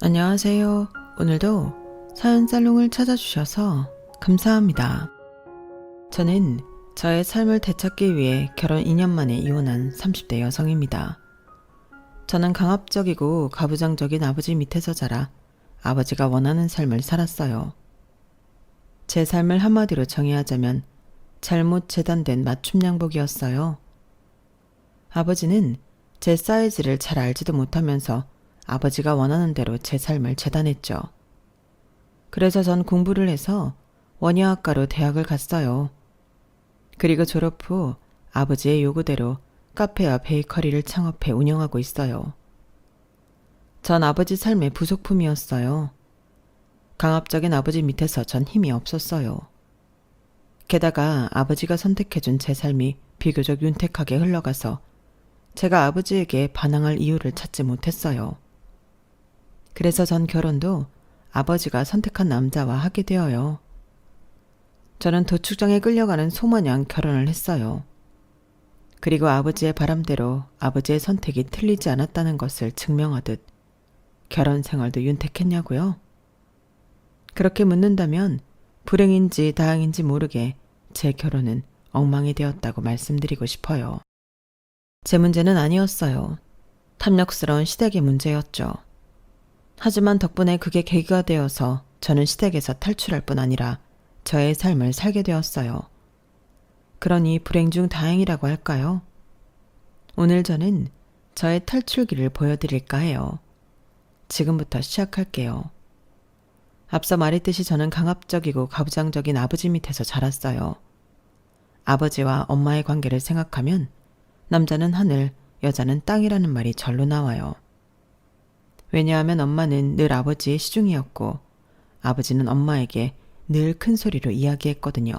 안녕하세요. 오늘도 사연 살롱을 찾아주셔서 감사합니다. 저는 저의 삶을 되찾기 위해 결혼 2년 만에 이혼한 30대 여성입니다. 저는 강압적이고 가부장적인 아버지 밑에서 자라 아버지가 원하는 삶을 살았어요. 제 삶을 한마디로 정의하자면 잘못 재단된 맞춤 양복이었어요. 아버지는 제 사이즈를 잘 알지도 못하면서 아버지가 원하는 대로 제 삶을 재단했죠. 그래서 전 공부를 해서 원예학과로 대학을 갔어요. 그리고 졸업 후 아버지의 요구대로 카페와 베이커리를 창업해 운영하고 있어요. 전 아버지 삶의 부속품이었어요. 강압적인 아버지 밑에서 전 힘이 없었어요. 게다가 아버지가 선택해준 제 삶이 비교적 윤택하게 흘러가서 제가 아버지에게 반항할 이유를 찾지 못했어요. 그래서 전 결혼도 아버지가 선택한 남자와 하게 되어요. 저는 도축장에 끌려가는 소마냥 결혼을 했어요. 그리고 아버지의 바람대로 아버지의 선택이 틀리지 않았다는 것을 증명하듯 결혼 생활도 윤택했냐고요? 그렇게 묻는다면 불행인지 다행인지 모르게 제 결혼은 엉망이 되었다고 말씀드리고 싶어요. 제 문제는 아니었어요. 탐욕스러운 시댁의 문제였죠. 하지만 덕분에 그게 계기가 되어서 저는 시댁에서 탈출할 뿐 아니라 저의 삶을 살게 되었어요. 그러니 불행 중 다행이라고 할까요? 오늘 저는 저의 탈출기를 보여드릴까 해요. 지금부터 시작할게요. 앞서 말했듯이 저는 강압적이고 가부장적인 아버지 밑에서 자랐어요. 아버지와 엄마의 관계를 생각하면 남자는 하늘, 여자는 땅이라는 말이 절로 나와요. 왜냐하면 엄마는 늘 아버지의 시중이었고 아버지는 엄마에게 늘 큰 소리로 이야기했거든요.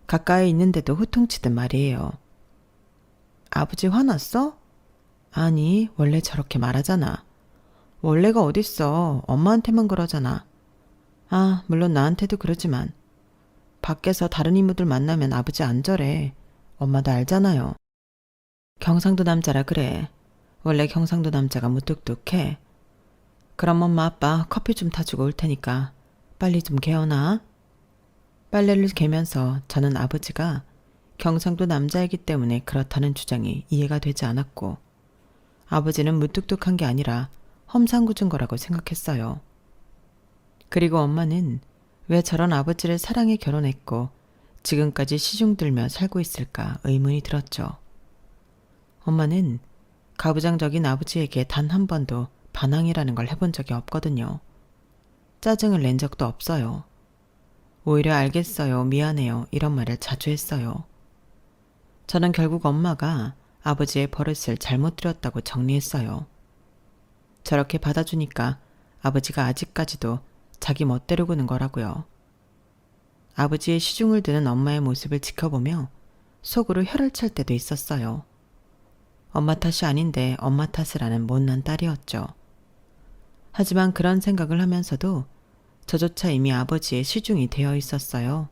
가까이 있는데도 호통치듯 말이에요. 아버지 화났어? 아니, 원래 저렇게 말하잖아. 원래가 어딨어. 엄마한테만 그러잖아. 아, 물론 나한테도 그러지만 밖에서 다른 이모들 만나면 아버지 안 저래. 엄마도 알잖아요. 경상도 남자라 그래. 원래 경상도 남자가 무뚝뚝해. 그럼 엄마 아빠 커피 좀 타주고 올 테니까 빨리 좀 개어나. 빨래를 개면서 저는 아버지가 경상도 남자이기 때문에 그렇다는 주장이 이해가 되지 않았고 아버지는 무뚝뚝한 게 아니라 험상궂은 거라고 생각했어요. 그리고 엄마는 왜 저런 아버지를 사랑해 결혼했고 지금까지 시중들며 살고 있을까 의문이 들었죠. 엄마는 가부장적인 아버지에게 단 한 번도 반항이라는 걸 해본 적이 없거든요. 짜증을 낸 적도 없어요. 오히려 알겠어요, 미안해요 이런 말을 자주 했어요. 저는 결국 엄마가 아버지의 버릇을 잘못 들였다고 정리했어요. 저렇게 받아주니까 아버지가 아직까지도 자기 멋대로 구는 거라고요. 아버지의 시중을 드는 엄마의 모습을 지켜보며 속으로 혀를 찰 때도 있었어요. 엄마 탓이 아닌데 엄마 탓을 하는 못난 딸이었죠. 하지만 그런 생각을 하면서도 저조차 이미 아버지의 시중이 되어 있었어요.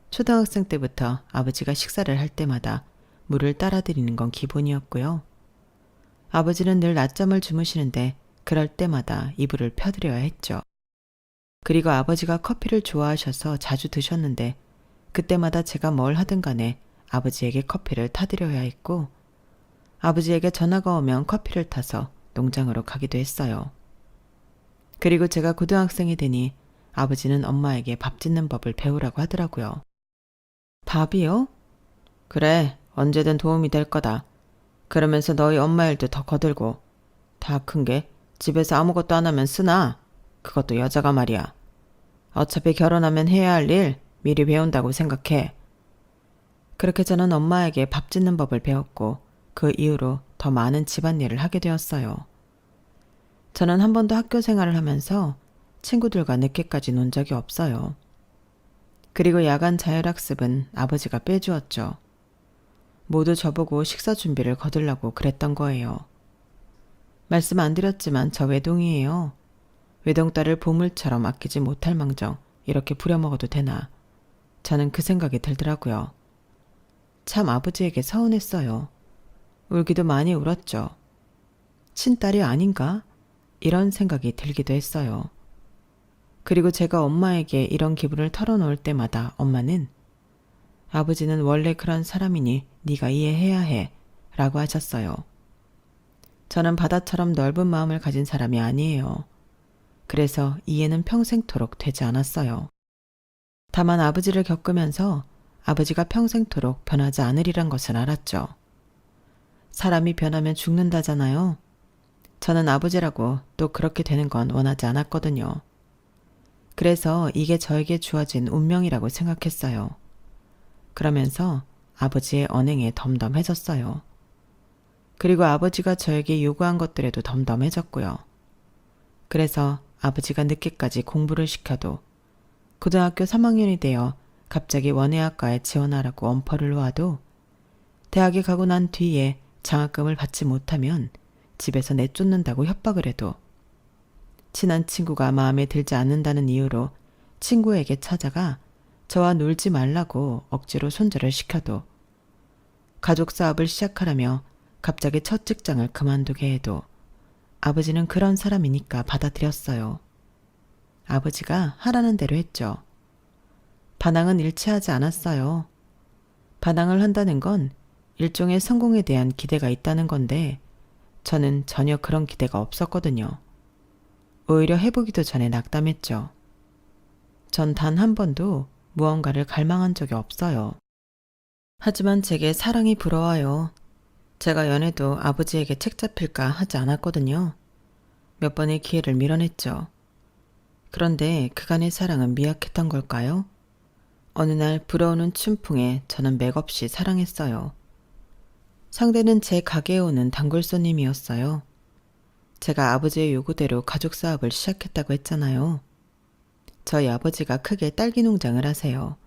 초등학생 때부터 아버지가 식사를 할 때마다 물을 따라드리는 건 기본이었고요. 아버지는 늘 낮잠을 주무시는데 그럴 때마다 이불을 펴드려야 했죠. 그리고 아버지가 커피를 좋아하셔서 자주 드셨는데 그때마다 제가 뭘 하든 간에 아버지에게 커피를 타드려야 했고 아버지에게 전화가 오면 커피를 타서 농장으로 가기도 했어요. 그리고 제가 고등학생이 되니 아버지는 엄마에게 밥 짓는 법을 배우라고 하더라고요. 밥이요? 그래, 언제든 도움이 될 거다. 그러면서 너희 엄마 일도 더 거들고 다 큰 게 집에서 아무것도 안 하면 쓰나? 그것도 여자가 말이야. 어차피 결혼하면 해야 할 일 미리 배운다고 생각해. 그렇게 저는 엄마에게 밥 짓는 법을 배웠고 그 이후로 더 많은 집안일을 하게 되었어요. 저는 한 번도 학교 생활을 하면서 친구들과 늦게까지 논 적이 없어요. 그리고 야간 자율학습은 아버지가 빼주었죠. 모두 저보고 식사 준비를 거들라고 그랬던 거예요. 말씀 안 드렸지만 저 외동이에요. 외동딸을 보물처럼 아끼지 못할 망정 이렇게 부려먹어도 되나. 저는 그 생각이 들더라고요. 참 아버지에게 서운했어요. 울기도 많이 울었죠. 친딸이 아닌가? 이런 생각이 들기도 했어요. 그리고 제가 엄마에게 이런 기분을 털어놓을 때마다 엄마는 아버지는 원래 그런 사람이니 네가 이해해야 해 라고 하셨어요. 저는 바다처럼 넓은 마음을 가진 사람이 아니에요. 그래서 이해는 평생토록 되지 않았어요. 다만 아버지를 겪으면서 아버지가 평생토록 변하지 않으리란 것을 알았죠. 사람이 변하면 죽는다잖아요. 저는 아버지라고 또 그렇게 되는 건 원하지 않았거든요. 그래서 이게 저에게 주어진 운명이라고 생각했어요. 그러면서 아버지의 언행에 덤덤해졌어요. 그리고 아버지가 저에게 요구한 것들에도 덤덤해졌고요. 그래서 아버지가 늦게까지 공부를 시켜도 고등학교 3학년이 되어 갑자기 원예학과에 지원하라고 엄포를 놓아도 대학에 가고 난 뒤에 장학금을 받지 못하면 집에서 내쫓는다고 협박을 해도 친한 친구가 마음에 들지 않는다는 이유로 친구에게 찾아가 저와 놀지 말라고 억지로 손절을 시켜도 가족 사업을 시작하라며 갑자기 첫 직장을 그만두게 해도 아버지는 그런 사람이니까 받아들였어요. 아버지가 하라는 대로 했죠. 반항은 일치하지 않았어요. 반항을 한다는 건 일종의 성공에 대한 기대가 있다는 건데 저는 전혀 그런 기대가 없었거든요. 오히려 해보기도 전에 낙담했죠. 전 단 한 번도 무언가를 갈망한 적이 없어요. 하지만 제게 사랑이 부러워요. 제가 연애도 아버지에게 책 잡힐까 하지 않았거든요. 몇 번의 기회를 밀어냈죠. 그런데 그간의 사랑은 미약했던 걸까요? 어느 날 불어오는 춘풍에 저는 맥없이 사랑했어요. 상대는 제 가게에 오는 단골 손님이었어요. 제가 아버지의 요구대로 가족 사업을 시작했다고 했잖아요. 저희 아버지가 크게 딸기 농장을 하세요.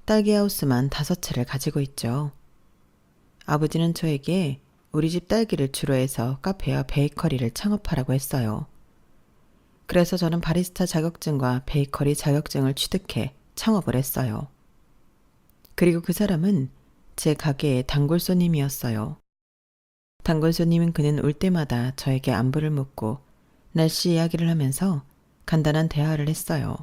딸기 하우스만 5채를 가지고 있죠. 아버지는 저에게 우리 집 딸기를 주로 해서 카페와 베이커리를 창업하라고 했어요. 그래서 저는 바리스타 자격증과 베이커리 자격증을 취득해 창업을 했어요. 그리고 그 사람은 제 가게의 단골 손님이었어요. 단골 손님인 그는 올 때마다 저에게 안부를 묻고 날씨 이야기를 하면서 간단한 대화를 했어요.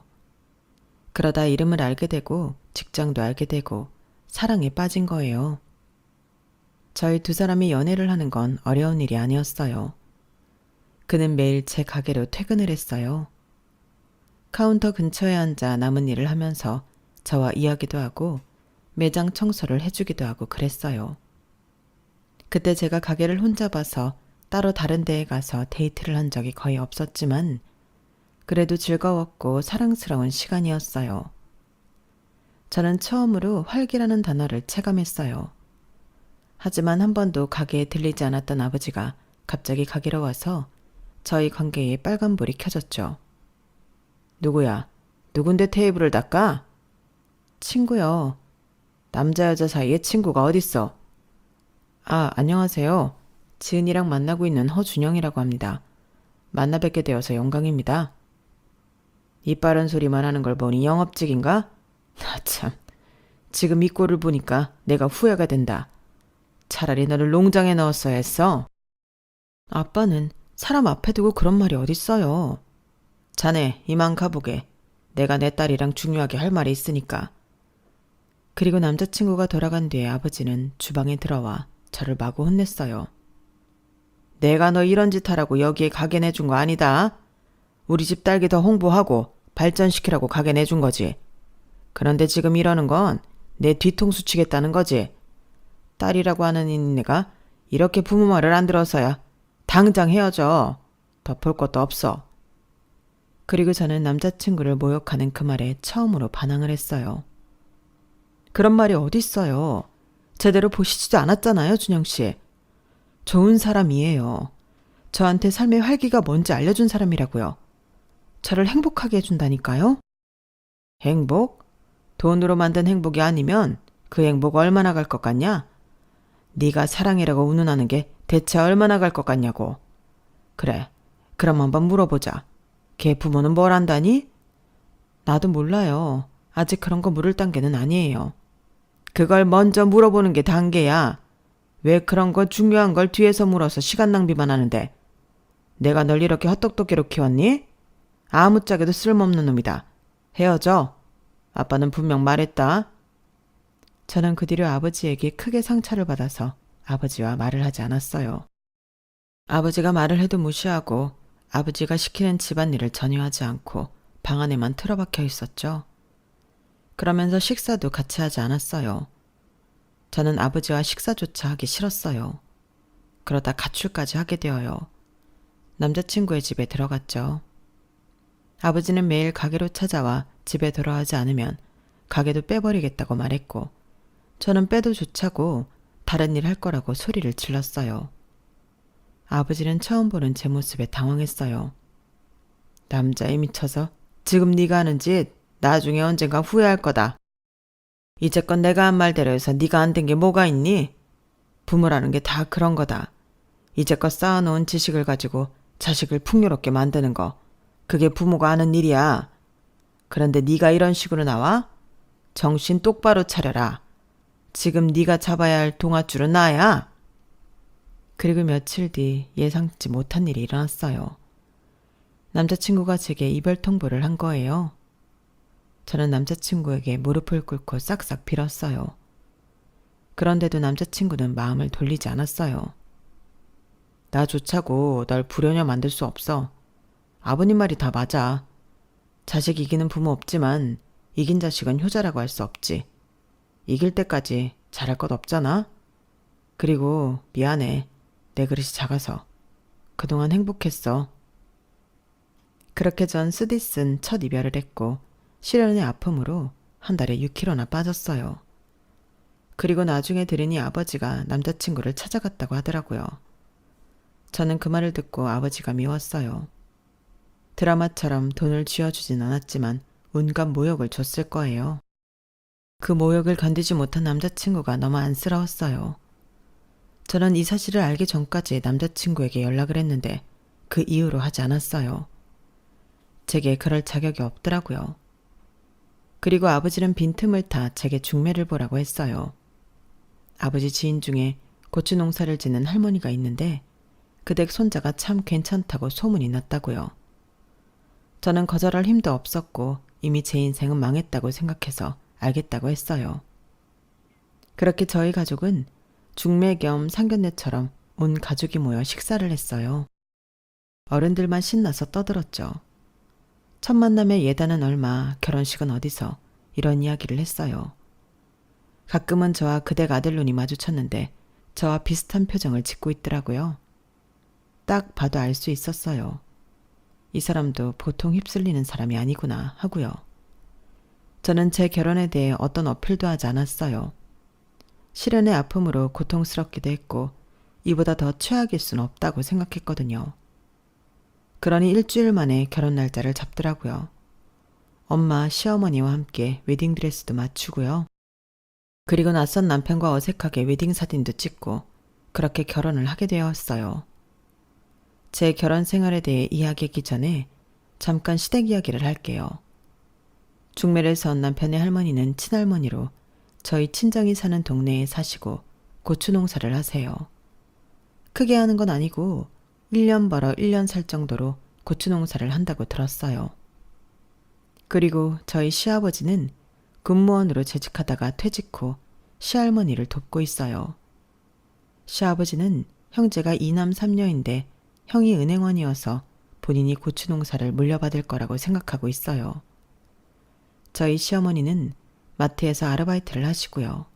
그러다 이름을 알게 되고 직장도 알게 되고 사랑에 빠진 거예요. 저희 두 사람이 연애를 하는 건 어려운 일이 아니었어요. 그는 매일 제 가게로 퇴근을 했어요. 카운터 근처에 앉아 남은 일을 하면서 저와 이야기도 하고 매장 청소를 해주기도 하고 그랬어요. 그때 제가 가게를 혼자 봐서 따로 다른 데에 가서 데이트를 한 적이 거의 없었지만 그래도 즐거웠고 사랑스러운 시간이었어요. 저는 처음으로 활기라는 단어를 체감했어요. 하지만 한 번도 가게에 들리지 않았던 아버지가 갑자기 가게로 와서 저희 관계에 빨간불이 켜졌죠. 누구야? 누군데 테이블을 닦아? 친구요. 남자 여자 사이에 친구가 어딨어? 아, 안녕하세요. 지은이랑 만나고 있는 허준영이라고 합니다. 만나 뵙게 되어서 영광입니다. 이빠른 소리만 하는 걸 보니 영업직인가? 아 참, 지금 이 꼴을 보니까 내가 후회가 된다. 차라리 너를 농장에 넣었어야 했어. 아빠는 사람 앞에 두고 그런 말이 어딨어요. 자네 이만 가보게. 내가 내 딸이랑 중요하게 할 말이 있으니까. 그리고 남자친구가 돌아간 뒤에 아버지는 주방에 들어와 저를 마구 혼냈어요. 내가 너 이런 짓 하라고 여기에 가게 내준 거 아니다. 우리 집 딸기 더 홍보하고 발전시키라고 가게 내준 거지. 그런데 지금 이러는 건 내 뒤통수 치겠다는 거지. 딸이라고 하는 인내가 이렇게 부모 말을 안 들어서야 당장 헤어져. 더 볼 것도 없어. 그리고 저는 남자친구를 모욕하는 그 말에 처음으로 반항을 했어요. 그런 말이 어딨어요. 제대로 보시지도 않았잖아요, 준영씨. 좋은 사람이에요. 저한테 삶의 활기가 뭔지 알려준 사람이라고요. 저를 행복하게 해준다니까요. 행복? 돈으로 만든 행복이 아니면 그 행복 얼마나 갈 것 같냐? 네가 사랑이라고 운운하는 게 대체 얼마나 갈 것 같냐고. 그래, 그럼 한번 물어보자. 걔 부모는 뭘 안다니? 나도 몰라요. 아직 그런 거 물을 단계는 아니에요. 그걸 먼저 물어보는 게 단계야. 왜 그런 거 중요한 걸 뒤에서 물어서 시간 낭비만 하는데. 내가 널 이렇게 헛똑똑이로 키웠니? 아무짝에도 쓸모없는 놈이다. 헤어져. 아빠는 분명 말했다. 저는 그 뒤로 아버지에게 크게 상처를 받아서 아버지와 말을 하지 않았어요. 아버지가 말을 해도 무시하고 아버지가 시키는 집안일을 전혀 하지 않고 방 안에만 틀어박혀 있었죠. 그러면서 식사도 같이 하지 않았어요. 저는 아버지와 식사조차 하기 싫었어요. 그러다 가출까지 하게 되어요. 남자친구의 집에 들어갔죠. 아버지는 매일 가게로 찾아와 집에 돌아오지 않으면 가게도 빼버리겠다고 말했고 저는 빼도 좋자고 다른 일 할 거라고 소리를 질렀어요. 아버지는 처음 보는 제 모습에 당황했어요. 남자에 미쳐서 지금 네가 하는 짓 나중에 언젠가 후회할 거다. 이제껏 내가 한 말대로 해서 네가 안 된 게 뭐가 있니? 부모라는 게 다 그런 거다. 이제껏 쌓아놓은 지식을 가지고 자식을 풍요롭게 만드는 거. 그게 부모가 하는 일이야. 그런데 네가 이런 식으로 나와? 정신 똑바로 차려라. 지금 네가 잡아야 할 동아줄은 나야. 그리고 며칠 뒤 예상치 못한 일이 일어났어요. 남자친구가 제게 이별 통보를 한 거예요. 저는 남자친구에게 무릎을 꿇고 싹싹 빌었어요. 그런데도 남자친구는 마음을 돌리지 않았어요. 나 좋자고 널 불효녀 만들 수 없어. 아버님 말이 다 맞아. 자식 이기는 부모 없지만 이긴 자식은 효자라고 할 수 없지. 이길 때까지 잘할 것 없잖아. 그리고 미안해. 내 그릇이 작아서. 그동안 행복했어. 그렇게 전 쓰디쓴 첫 이별을 했고 시련의 아픔으로 한 달에 6kg나 빠졌어요. 그리고 나중에 들으니 아버지가 남자친구를 찾아갔다고 하더라고요. 저는 그 말을 듣고 아버지가 미웠어요. 드라마처럼 돈을 쥐어주진 않았지만 온갖 모욕을 줬을 거예요. 그 모욕을 견디지 못한 남자친구가 너무 안쓰러웠어요. 저는 이 사실을 알기 전까지 남자친구에게 연락을 했는데 그 이후로 하지 않았어요. 제게 그럴 자격이 없더라고요. 그리고 아버지는 빈틈을 타 제게 중매를 보라고 했어요. 아버지 지인 중에 고추 농사를 짓는 할머니가 있는데 그 댁 손자가 참 괜찮다고 소문이 났다고요. 저는 거절할 힘도 없었고 이미 제 인생은 망했다고 생각해서 알겠다고 했어요. 그렇게 저희 가족은 중매 겸 상견례처럼 온 가족이 모여 식사를 했어요. 어른들만 신나서 떠들었죠. 첫 만남의 예단은 얼마, 결혼식은 어디서 이런 이야기를 했어요. 가끔은 저와 그댁 아들 눈이 마주쳤는데 저와 비슷한 표정을 짓고 있더라고요. 딱 봐도 알 수 있었어요. 이 사람도 보통 휩쓸리는 사람이 아니구나 하고요. 저는 제 결혼에 대해 어떤 어필도 하지 않았어요. 시련의 아픔으로 고통스럽기도 했고 이보다 더 최악일 순 없다고 생각했거든요. 그러니 일주일 만에 결혼 날짜를 잡더라고요. 엄마, 시어머니와 함께 웨딩드레스도 맞추고요. 그리고 낯선 남편과 어색하게 웨딩 사진도 찍고 그렇게 결혼을 하게 되었어요. 제 결혼 생활에 대해 이야기하기 전에 잠깐 시댁 이야기를 할게요. 중매를 선 남편의 할머니는 친할머니로 저희 친정이 사는 동네에 사시고 고추 농사를 하세요. 크게 하는 건 아니고 1년 벌어 1년 살 정도로 고추 농사를 한다고 들었어요. 그리고 저희 시아버지는 군무원으로 재직하다가 퇴직 후 시할머니를 돕고 있어요. 시아버지는 형제가 2남 3녀인데 형이 은행원이어서 본인이 고추 농사를 물려받을 거라고 생각하고 있어요. 저희 시어머니는 마트에서 아르바이트를 하시고요.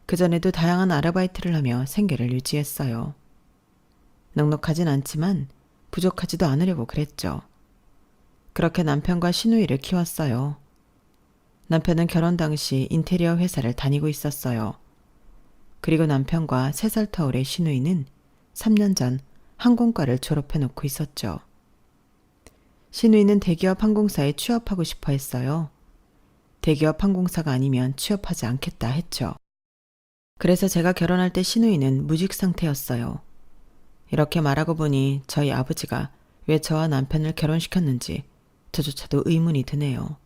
그전에도 다양한 아르바이트를 하며 생계를 유지했어요. 넉넉하진 않지만 부족하지도 않으려고 그랬죠. 그렇게 남편과 시누이를 키웠어요. 남편은 결혼 당시 인테리어 회사를 다니고 있었어요. 그리고 남편과 3살 터울의 시누이는 3년 전 항공과를 졸업해놓고 있었죠. 시누이는 대기업 항공사에 취업하고 싶어 했어요. 대기업 항공사가 아니면 취업하지 않겠다 했죠. 그래서 제가 결혼할 때 시누이는 무직 상태였어요. 이렇게 말하고 보니 저희 아버지가 왜 저와 남편을 결혼시켰는지 저조차도 의문이 드네요.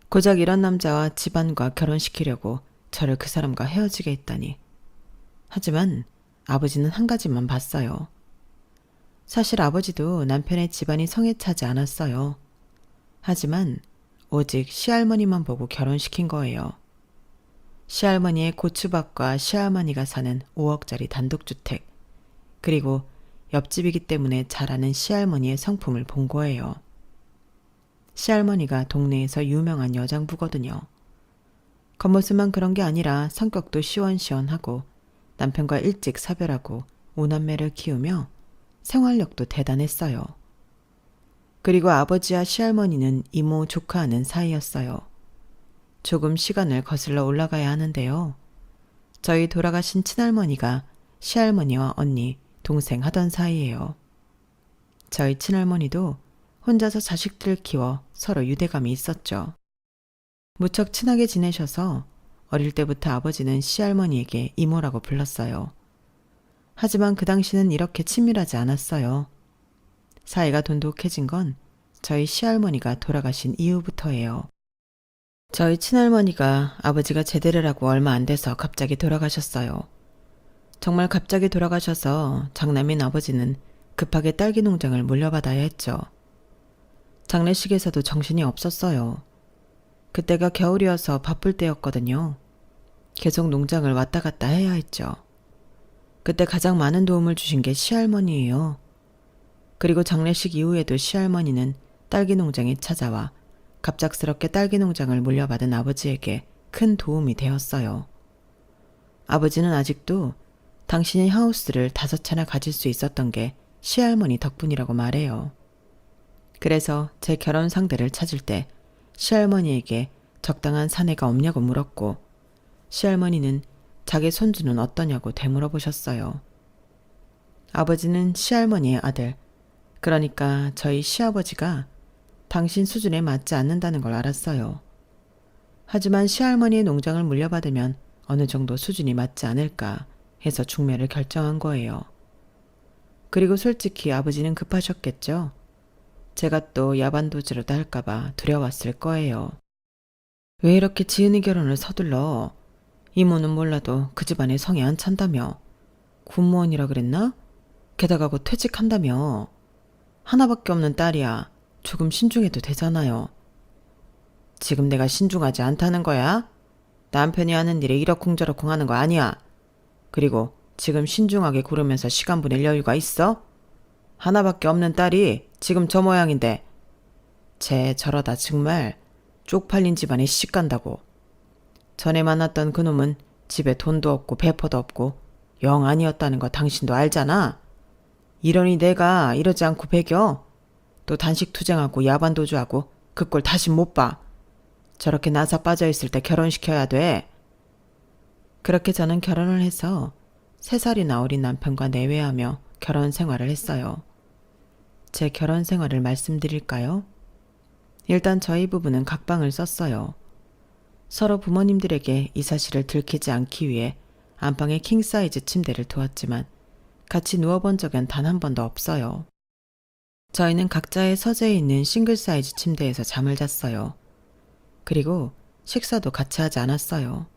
고작 이런 남자와 집안과 결혼시키려고 저를 그 사람과 헤어지게 했다니. 하지만 아버지는 한 가지만 봤어요. 사실 아버지도 남편의 집안이 성에 차지 않았어요. 하지만 오직 시할머니만 보고 결혼시킨 거예요. 시할머니의 고추밭과 시어머니가 사는 5억짜리 단독주택, 그리고 옆집이기 때문에 잘 아는 시할머니의 성품을 본 거예요. 시할머니가 동네에서 유명한 여장부거든요. 겉모습만 그런 게 아니라 성격도 시원시원하고 남편과 일찍 사별하고 5남매를 키우며 생활력도 대단했어요. 그리고 아버지와 시할머니는 이모 조카하는 사이였어요. 조금 시간을 거슬러 올라가야 하는데요. 저희 돌아가신 친할머니가 시할머니와 언니, 동생 하던 사이예요. 저희 친할머니도 혼자서 자식들을 키워 서로 유대감이 있었죠. 무척 친하게 지내셔서 어릴 때부터 아버지는 시할머니에게 이모라고 불렀어요. 하지만 그 당시는 이렇게 친밀하지 않았어요. 사이가 돈독해진 건 저희 시할머니가 돌아가신 이후부터예요. 저희 친할머니가 아버지가 제대를 하고 얼마 안 돼서 갑자기 돌아가셨어요. 정말 갑자기 돌아가셔서 장남인 아버지는 급하게 딸기 농장을 물려받아야 했죠. 장례식에서도 정신이 없었어요. 그때가 겨울이어서 바쁠 때였거든요. 계속 농장을 왔다 갔다 해야 했죠. 그때 가장 많은 도움을 주신 게 시할머니예요. 그리고 장례식 이후에도 시할머니는 딸기 농장에 찾아와 갑작스럽게 딸기 농장을 물려받은 아버지에게 큰 도움이 되었어요. 아버지는 아직도 당신이 하우스를 5채나 가질 수 있었던 게 시할머니 덕분이라고 말해요. 그래서 제 결혼 상대를 찾을 때 시할머니에게 적당한 사내가 없냐고 물었고, 시할머니는 자기 손주는 어떠냐고 되물어보셨어요. 아버지는 시할머니의 아들, 그러니까 저희 시아버지가 당신 수준에 맞지 않는다는 걸 알았어요. 하지만 시할머니의 농장을 물려받으면 어느 정도 수준이 맞지 않을까 해서 중매를 결정한 거예요. 그리고 솔직히 아버지는 급하셨겠죠. 제가 또 야반도주라도 할까봐 두려웠을 거예요. 왜 이렇게 지은이 결혼을 서둘러? 이모는 몰라도 그 집안에 성이 안 찬다며. 군무원이라 그랬나? 게다가 곧 퇴직한다며. 하나밖에 없는 딸이야. 조금 신중해도 되잖아요. 지금 내가 신중하지 않다는 거야? 남편이 하는 일에 이러쿵저러쿵 하는 거 아니야. 그리고 지금 신중하게 고르면서 시간 보낼 여유가 있어? 하나밖에 없는 딸이 지금 저 모양인데 쟤 저러다 정말 쪽팔린 집안에 시집간다고. 전에 만났던 그놈은 집에 돈도 없고 배포도 없고 영 아니었다는 거 당신도 알잖아. 이러니 내가 이러지 않고 배겨? 또 단식 투쟁하고 야반도주하고 그 꼴 다시 못 봐. 저렇게 나사 빠져있을 때 결혼시켜야 돼. 그렇게 저는 결혼을 해서 3살이나 어린 남편과 내외하며 결혼 생활을 했어요. 제 결혼 생활을 말씀드릴까요? 일단 저희 부부는 각방을 썼어요. 서로 부모님들에게 이 사실을 들키지 않기 위해 안방에 킹사이즈 침대를 두었지만 같이 누워본 적은 단 한 번도 없어요. 저희는 각자의 서재에 있는 싱글 사이즈 침대에서 잠을 잤어요. 그리고 식사도 같이 하지 않았어요.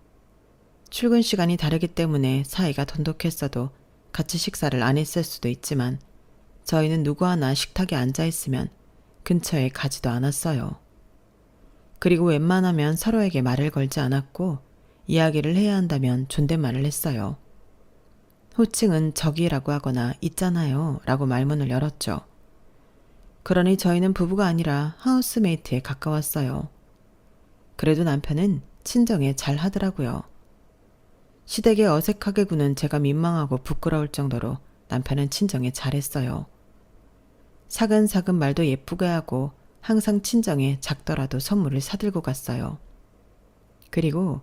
출근 시간이 다르기 때문에 사이가 돈독했어도 같이 식사를 안 했을 수도 있지만 저희는 누구 하나 식탁에 앉아있으면 근처에 가지도 않았어요. 그리고 웬만하면 서로에게 말을 걸지 않았고 이야기를 해야 한다면 존댓말을 했어요. 호칭은 저기라고 하거나 있잖아요 라고 말문을 열었죠. 그러니 저희는 부부가 아니라 하우스메이트에 가까웠어요. 그래도 남편은 친정에 잘 하더라고요. 시댁에 어색하게 구는 제가 민망하고 부끄러울 정도로 남편은 친정에 잘했어요. 사근사근 말도 예쁘게 하고 항상 친정에 작더라도 선물을 사들고 갔어요. 그리고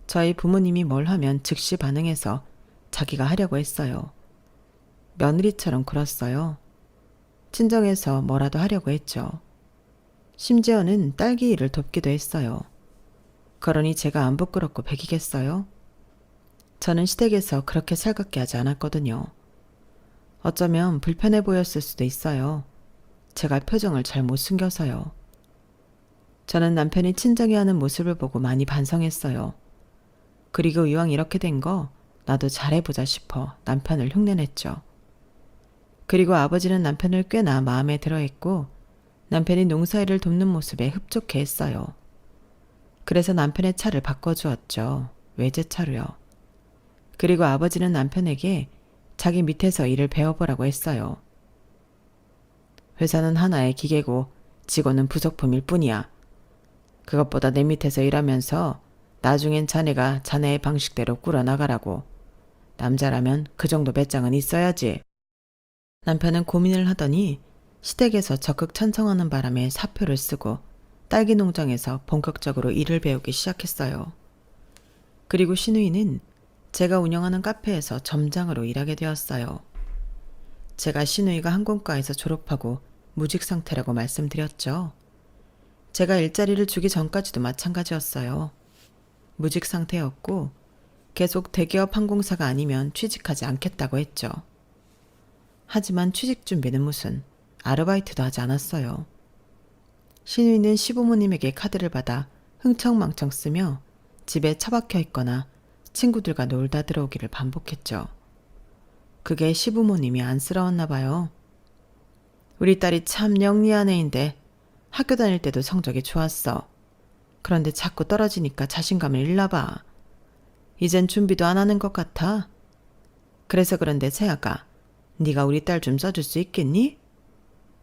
저희 부모님이 뭘 하면 즉시 반응해서 자기가 하려고 했어요. 며느리처럼 굴었어요. 친정에서 뭐라도 하려고 했죠. 심지어는 딸기 일을 돕기도 했어요. 그러니 제가 안 부끄럽고 배기겠어요? 저는 시댁에서 그렇게 살갑게 하지 않았거든요. 어쩌면 불편해 보였을 수도 있어요. 제가 표정을 잘 못 숨겨서요. 저는 남편이 친정에 하는 모습을 보고 많이 반성했어요. 그리고 이왕 이렇게 된 거 나도 잘해보자 싶어 남편을 흉내냈죠. 그리고 아버지는 남편을 꽤나 마음에 들어했고 남편이 농사일을 돕는 모습에 흡족해 했어요. 그래서 남편의 차를 바꿔주었죠. 외제차로요. 그리고 아버지는 남편에게 자기 밑에서 일을 배워보라고 했어요. 회사는 하나의 기계고 직원은 부속품일 뿐이야. 그것보다 내 밑에서 일하면서 나중엔 자네가 자네의 방식대로 꾸려나가라고. 남자라면 그 정도 배짱은 있어야지. 남편은 고민을 하더니 시댁에서 적극 찬성하는 바람에 사표를 쓰고 딸기 농장에서 본격적으로 일을 배우기 시작했어요. 그리고 신우이는 제가 운영하는 카페에서 점장으로 일하게 되었어요. 제가 신우이가 항공과에서 졸업하고 무직 상태라고 말씀드렸죠. 제가 일자리를 주기 전까지도 마찬가지였어요. 무직 상태였고 계속 대기업 항공사가 아니면 취직하지 않겠다고 했죠. 하지만 취직 준비는 무슨 아르바이트도 하지 않았어요. 신우이는 시부모님에게 카드를 받아 흥청망청 쓰며 집에 처박혀 있거나 친구들과 놀다 들어오기를 반복했죠. 그게 시부모님이 안쓰러웠나 봐요. 우리 딸이 참 영리한 애인데 학교 다닐 때도 성적이 좋았어. 그런데 자꾸 떨어지니까 자신감을 잃나 봐. 이젠 준비도 안 하는 것 같아. 그래서 그런데 세아가 네가 우리 딸 좀 써줄 수 있겠니?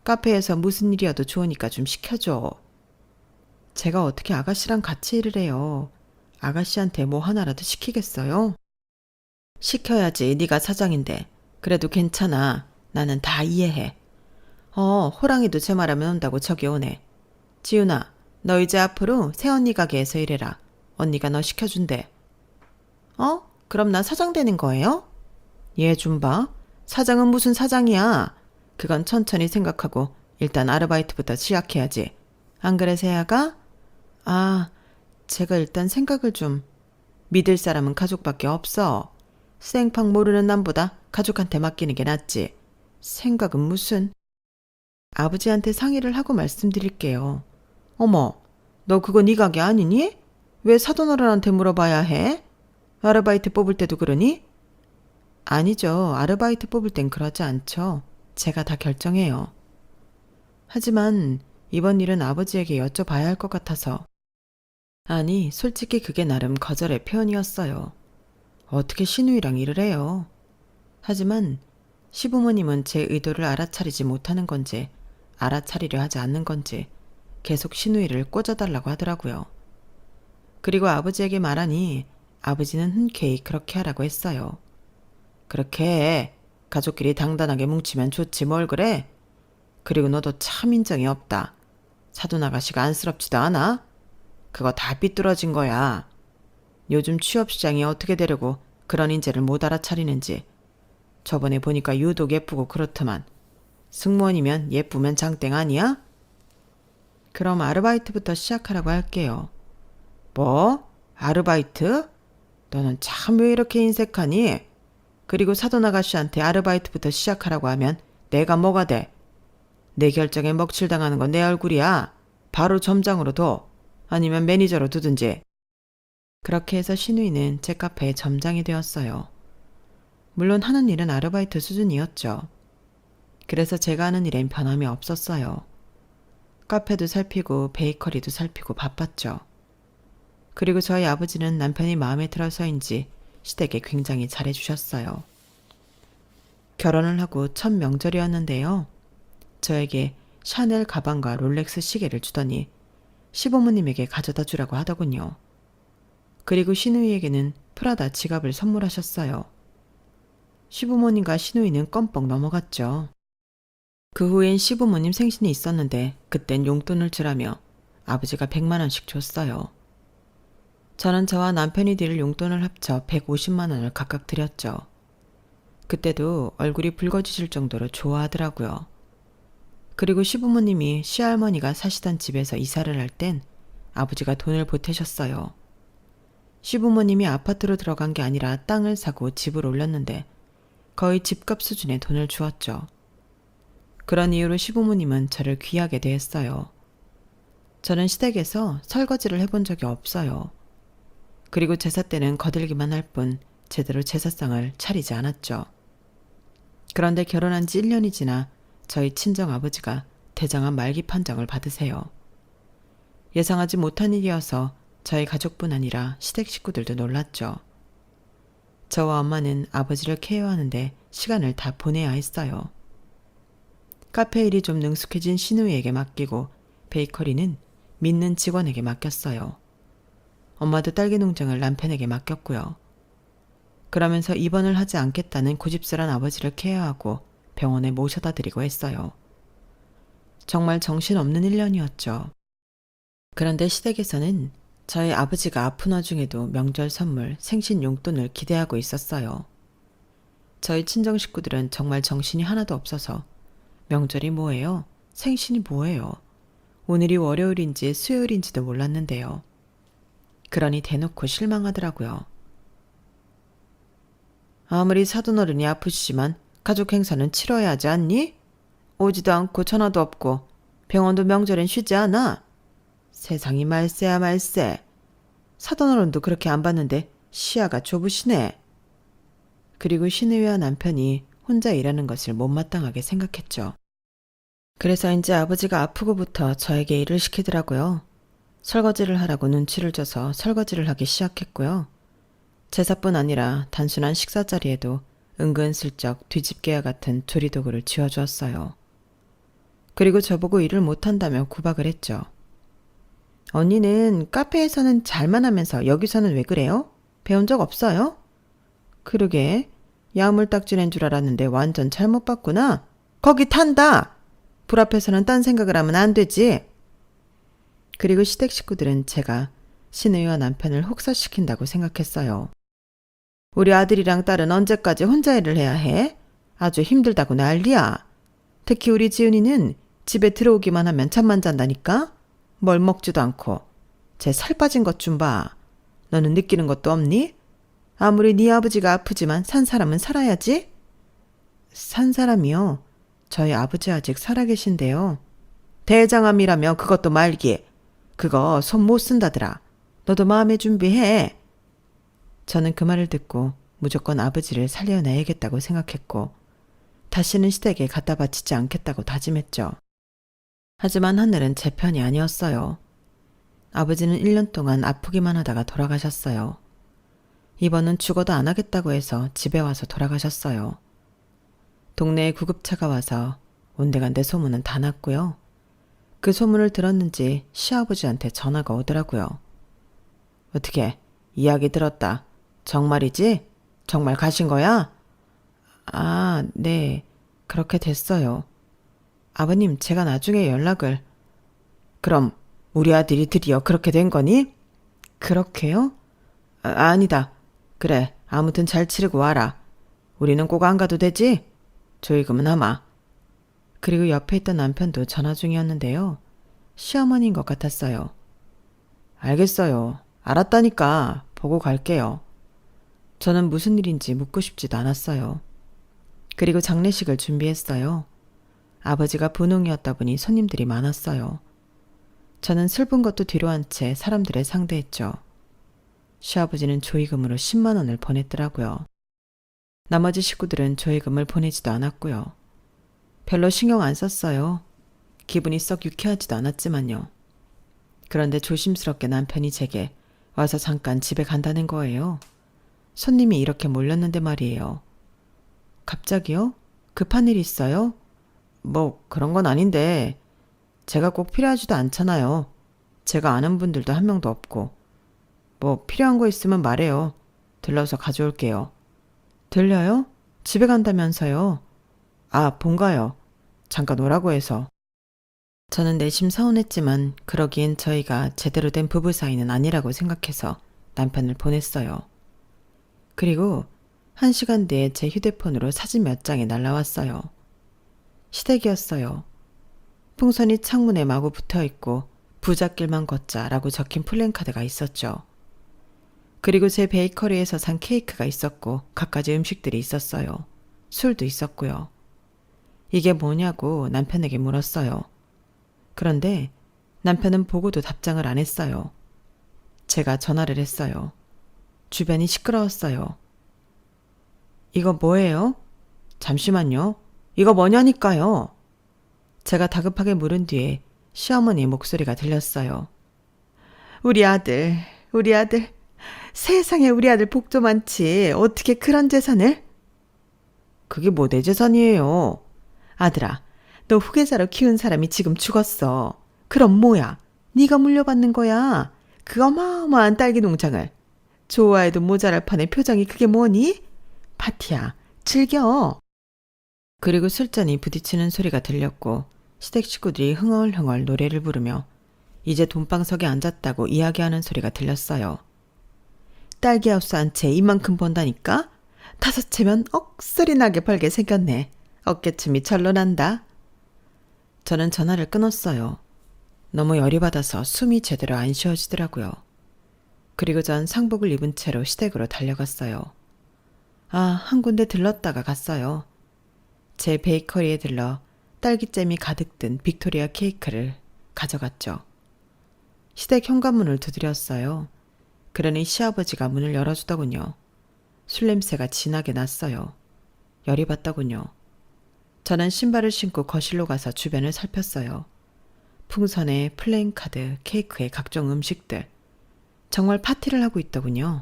카페에서 무슨 일이어도 좋으니까 좀 시켜줘. 제가 어떻게 아가씨랑 같이 일을 해요. 아가씨한테 뭐 하나라도 시키겠어요? 시켜야지. 네가 사장인데. 그래도 괜찮아. 나는 다 이해해. 호랑이도 제 말하면 온다고 저기 오네. 지훈아, 너 이제 앞으로 새언니 가게에서 일해라. 언니가 너 시켜준대. 그럼 나 사장 되는 거예요? 얘 좀 봐. 사장은 무슨 사장이야. 그건 천천히 생각하고 일단 아르바이트부터 시작해야지. 안 그래, 세아가? 제가 일단 생각을 좀. 믿을 사람은 가족밖에 없어. 생팍 모르는 남보다 가족한테 맡기는 게 낫지. 생각은 무슨. 아버지한테 상의를 하고 말씀드릴게요. 어머, 너 그거 네 가게 아니니? 왜 사돈어른한테 물어봐야 해? 아르바이트 뽑을 때도 그러니? 아니죠. 아르바이트 뽑을 땐 그러지 않죠. 제가 다 결정해요. 하지만 이번 일은 아버지에게 여쭤봐야 할 것 같아서. 아니, 솔직히 그게 나름 거절의 표현이었어요. 어떻게 신우이랑 일을 해요? 하지만 시부모님은 제 의도를 알아차리지 못하는 건지 알아차리려 하지 않는 건지 계속 신우이를 꽂아달라고 하더라고요. 그리고 아버지에게 말하니 아버지는 흔쾌히 그렇게 하라고 했어요. 그렇게 해. 가족끼리 당당하게 뭉치면 좋지 뭘 그래? 그리고 너도 참 인정이 없다. 사돈 아가씨가 안쓰럽지도 않아? 그거 다 삐뚤어진 거야. 요즘 취업시장이 어떻게 되려고 그런 인재를 못 알아차리는지. 저번에 보니까 유독 예쁘고 그렇더만. 승무원이면 예쁘면 장땡 아니야? 그럼 아르바이트부터 시작하라고 할게요. 뭐? 아르바이트? 너는 참 왜 이렇게 인색하니? 그리고 사돈 아가씨한테 아르바이트부터 시작하라고 하면 내가 뭐가 돼? 내 결정에 먹칠당하는 건 내 얼굴이야. 바로 점장으로 둬. 아니면 매니저로 두든지. 그렇게 해서 신우이는 제 카페의 점장이 되었어요. 물론 하는 일은 아르바이트 수준이었죠. 그래서 제가 하는 일엔 변함이 없었어요. 카페도 살피고 베이커리도 살피고 바빴죠. 그리고 저희 아버지는 남편이 마음에 들어서인지 시댁에 굉장히 잘해주셨어요. 결혼을 하고 첫 명절이었는데요. 저에게 샤넬 가방과 롤렉스 시계를 주더니 시부모님에게 가져다 주라고 하더군요. 그리고 신우이에게는 프라다 지갑을 선물하셨어요. 시부모님과 신우이는 껌뻑 넘어갔죠. 그 후엔 시부모님 생신이 있었는데 그땐 용돈을 주라며 아버지가 100만 원씩 줬어요. 저는 저와 남편이 드릴 용돈을 합쳐 150만 원을 각각 드렸죠. 그때도 얼굴이 붉어지실 정도로 좋아하더라고요. 그리고 시부모님이 시할머니가 사시던 집에서 이사를 할 땐 아버지가 돈을 보태셨어요. 시부모님이 아파트로 들어간 게 아니라 땅을 사고 집을 올렸는데 거의 집값 수준의 돈을 주었죠. 그런 이유로 시부모님은 저를 귀하게 대했어요. 저는 시댁에서 설거지를 해본 적이 없어요. 그리고 제사 때는 거들기만 할 뿐 제대로 제사상을 차리지 않았죠. 그런데 결혼한 지 1년이 지나 저희 친정아버지가 대장암 말기 판정을 받으세요. 예상하지 못한 일이어서 저희 가족뿐 아니라 시댁 식구들도 놀랐죠. 저와 엄마는 아버지를 케어하는데 시간을 다 보내야 했어요. 카페 일이 좀 능숙해진 시누이에게 맡기고 베이커리는 믿는 직원에게 맡겼어요. 엄마도 딸기 농장을 남편에게 맡겼고요. 그러면서 입원을 하지 않겠다는 고집스런 아버지를 케어하고 병원에 모셔다 드리고 했어요. 정말 정신없는 1년이었죠. 그런데 시댁에서는 저희 아버지가 아픈 와중에도 명절 선물, 생신 용돈을 기대하고 있었어요. 저희 친정 식구들은 정말 정신이 하나도 없어서 명절이 뭐예요? 생신이 뭐예요? 오늘이 월요일인지 수요일인지도 몰랐는데요. 그러니 대놓고 실망하더라고요. 아무리 사돈어른이 아프시지만 가족 행사는 치러야 하지 않니? 오지도 않고 전화도 없고 병원도 명절엔 쉬지 않아. 세상이 말세야 말세. 사돈어른도 그렇게 안 봤는데 시야가 좁으시네. 그리고 시누이와 남편이 혼자 일하는 것을 못마땅하게 생각했죠. 그래서 이제 아버지가 아프고부터 저에게 일을 시키더라고요. 설거지를 하라고 눈치를 줘서 설거지를 하기 시작했고요. 제사뿐 아니라 단순한 식사 자리에도 은근슬쩍 뒤집개와 같은 조리도구를 쥐어주었어요. 그리고 저보고 일을 못한다며 구박을 했죠. 언니는 카페에서는 잘만 하면서 여기서는 왜 그래요? 배운 적 없어요? 그러게, 야물딱지낸 줄 알았는데 완전 잘못 봤구나. 거기 탄다! 불 앞에서는 딴 생각을 하면 안 되지. 그리고 시댁 식구들은 제가 시누이와 남편을 혹사시킨다고 생각했어요. 우리 아들이랑 딸은 언제까지 혼자 일을 해야 해? 아주 힘들다고 난리야. 특히 우리 지은이는 집에 들어오기만 하면 잠만 잔다니까? 뭘 먹지도 않고. 쟤 살 빠진 것 좀 봐. 너는 느끼는 것도 없니? 아무리 네 아버지가 아프지만 산 사람은 살아야지. 산 사람이요? 저희 아버지 아직 살아계신데요. 대장암이라며 그것도 말기. 그거 손 못 쓴다더라. 너도 마음의 준비해. 저는 그 말을 듣고 무조건 아버지를 살려내야겠다고 생각했고 다시는 시댁에 갖다 바치지 않겠다고 다짐했죠. 하지만 하늘은 제 편이 아니었어요. 아버지는 1년 동안 아프기만 하다가 돌아가셨어요. 이번은 죽어도 안 하겠다고 해서 집에 와서 돌아가셨어요. 동네에 구급차가 와서 온데간데 소문은 다 났고요. 그 소문을 들었는지 시아버지한테 전화가 오더라고요. 어떻게 이야기 들었다. 정말이지? 정말 가신 거야? 아, 네. 그렇게 됐어요. 아버님, 제가 나중에 연락을. 그럼 우리 아들이 드디어 그렇게 된 거니? 그렇게요? 아니다. 그래, 아무튼 잘 치르고 와라. 우리는 꼭 안 가도 되지? 조의금은 아마. 그리고 옆에 있던 남편도 전화 중이었는데요. 시어머니인 것 같았어요. 알겠어요. 알았다니까. 보고 갈게요. 저는 무슨 일인지 묻고 싶지도 않았어요. 그리고 장례식을 준비했어요. 아버지가 분홍이었다 보니 손님들이 많았어요. 저는 슬픈 것도 뒤로 한 채 사람들을 상대했죠. 시아버지는 조의금으로 10만 원을 보냈더라고요. 나머지 식구들은 조의금을 보내지도 않았고요. 별로 신경 안 썼어요. 기분이 썩 유쾌하지도 않았지만요. 그런데 조심스럽게 남편이 제게 와서 잠깐 집에 간다는 거예요. 손님이 이렇게 몰렸는데 말이에요. 갑자기요? 급한 일 있어요? 뭐 그런 건 아닌데 제가 꼭 필요하지도 않잖아요. 제가 아는 분들도 한 명도 없고. 뭐 필요한 거 있으면 말해요. 들러서 가져올게요. 들려요? 집에 간다면서요? 아, 본가요. 잠깐 오라고 해서. 저는 내심 서운했지만 그러기엔 저희가 제대로 된 부부 사이는 아니라고 생각해서 남편을 보냈어요. 그리고 1시간 뒤에 제 휴대폰으로 사진 몇 장이 날라왔어요. 시댁이었어요. 풍선이 창문에 마구 붙어있고 부잣길만 걷자라고 적힌 플랜카드가 있었죠. 그리고 제 베이커리에서 산 케이크가 있었고 갖가지 음식들이 있었어요. 술도 있었고요. 이게 뭐냐고 남편에게 물었어요. 그런데 남편은 보고도 답장을 안 했어요. 제가 전화를 했어요. 주변이 시끄러웠어요. 이거 뭐예요? 잠시만요. 이거 뭐냐니까요. 제가 다급하게 물은 뒤에 시어머니 목소리가 들렸어요. 우리 아들. 세상에 우리 아들 복도 많지. 어떻게 그런 재산을? 그게 뭐 내 재산이에요. 아들아, 너 후계자로 키운 사람이 지금 죽었어. 그럼 뭐야? 네가 물려받는 거야. 그 어마어마한 딸기 농장을. 좋아해도 모자랄 판의 표정이 그게 뭐니? 파티야, 즐겨. 그리고 술잔이 부딪히는 소리가 들렸고 시댁 식구들이 흥얼흥얼 노래를 부르며 이제 돈방석에 앉았다고 이야기하는 소리가 들렸어요. 딸기하우스 한 채 이만큼 번다니까? 5채면 억소리 나게 벌게 생겼네. 어깨춤이 절로 난다. 저는 전화를 끊었어요. 너무 열이 받아서 숨이 제대로 안 쉬어지더라고요. 그리고 전 상복을 입은 채로 시댁으로 달려갔어요. 한 군데 들렀다가 갔어요. 제 베이커리에 들러 딸기잼이 가득 든 빅토리아 케이크를 가져갔죠. 시댁 현관문을 두드렸어요. 그러니 시아버지가 문을 열어주더군요. 술 냄새가 진하게 났어요. 열이 받더군요. 저는 신발을 신고 거실로 가서 주변을 살폈어요. 풍선에 플레잉카드, 케이크에 각종 음식들. 정말 파티를 하고 있더군요.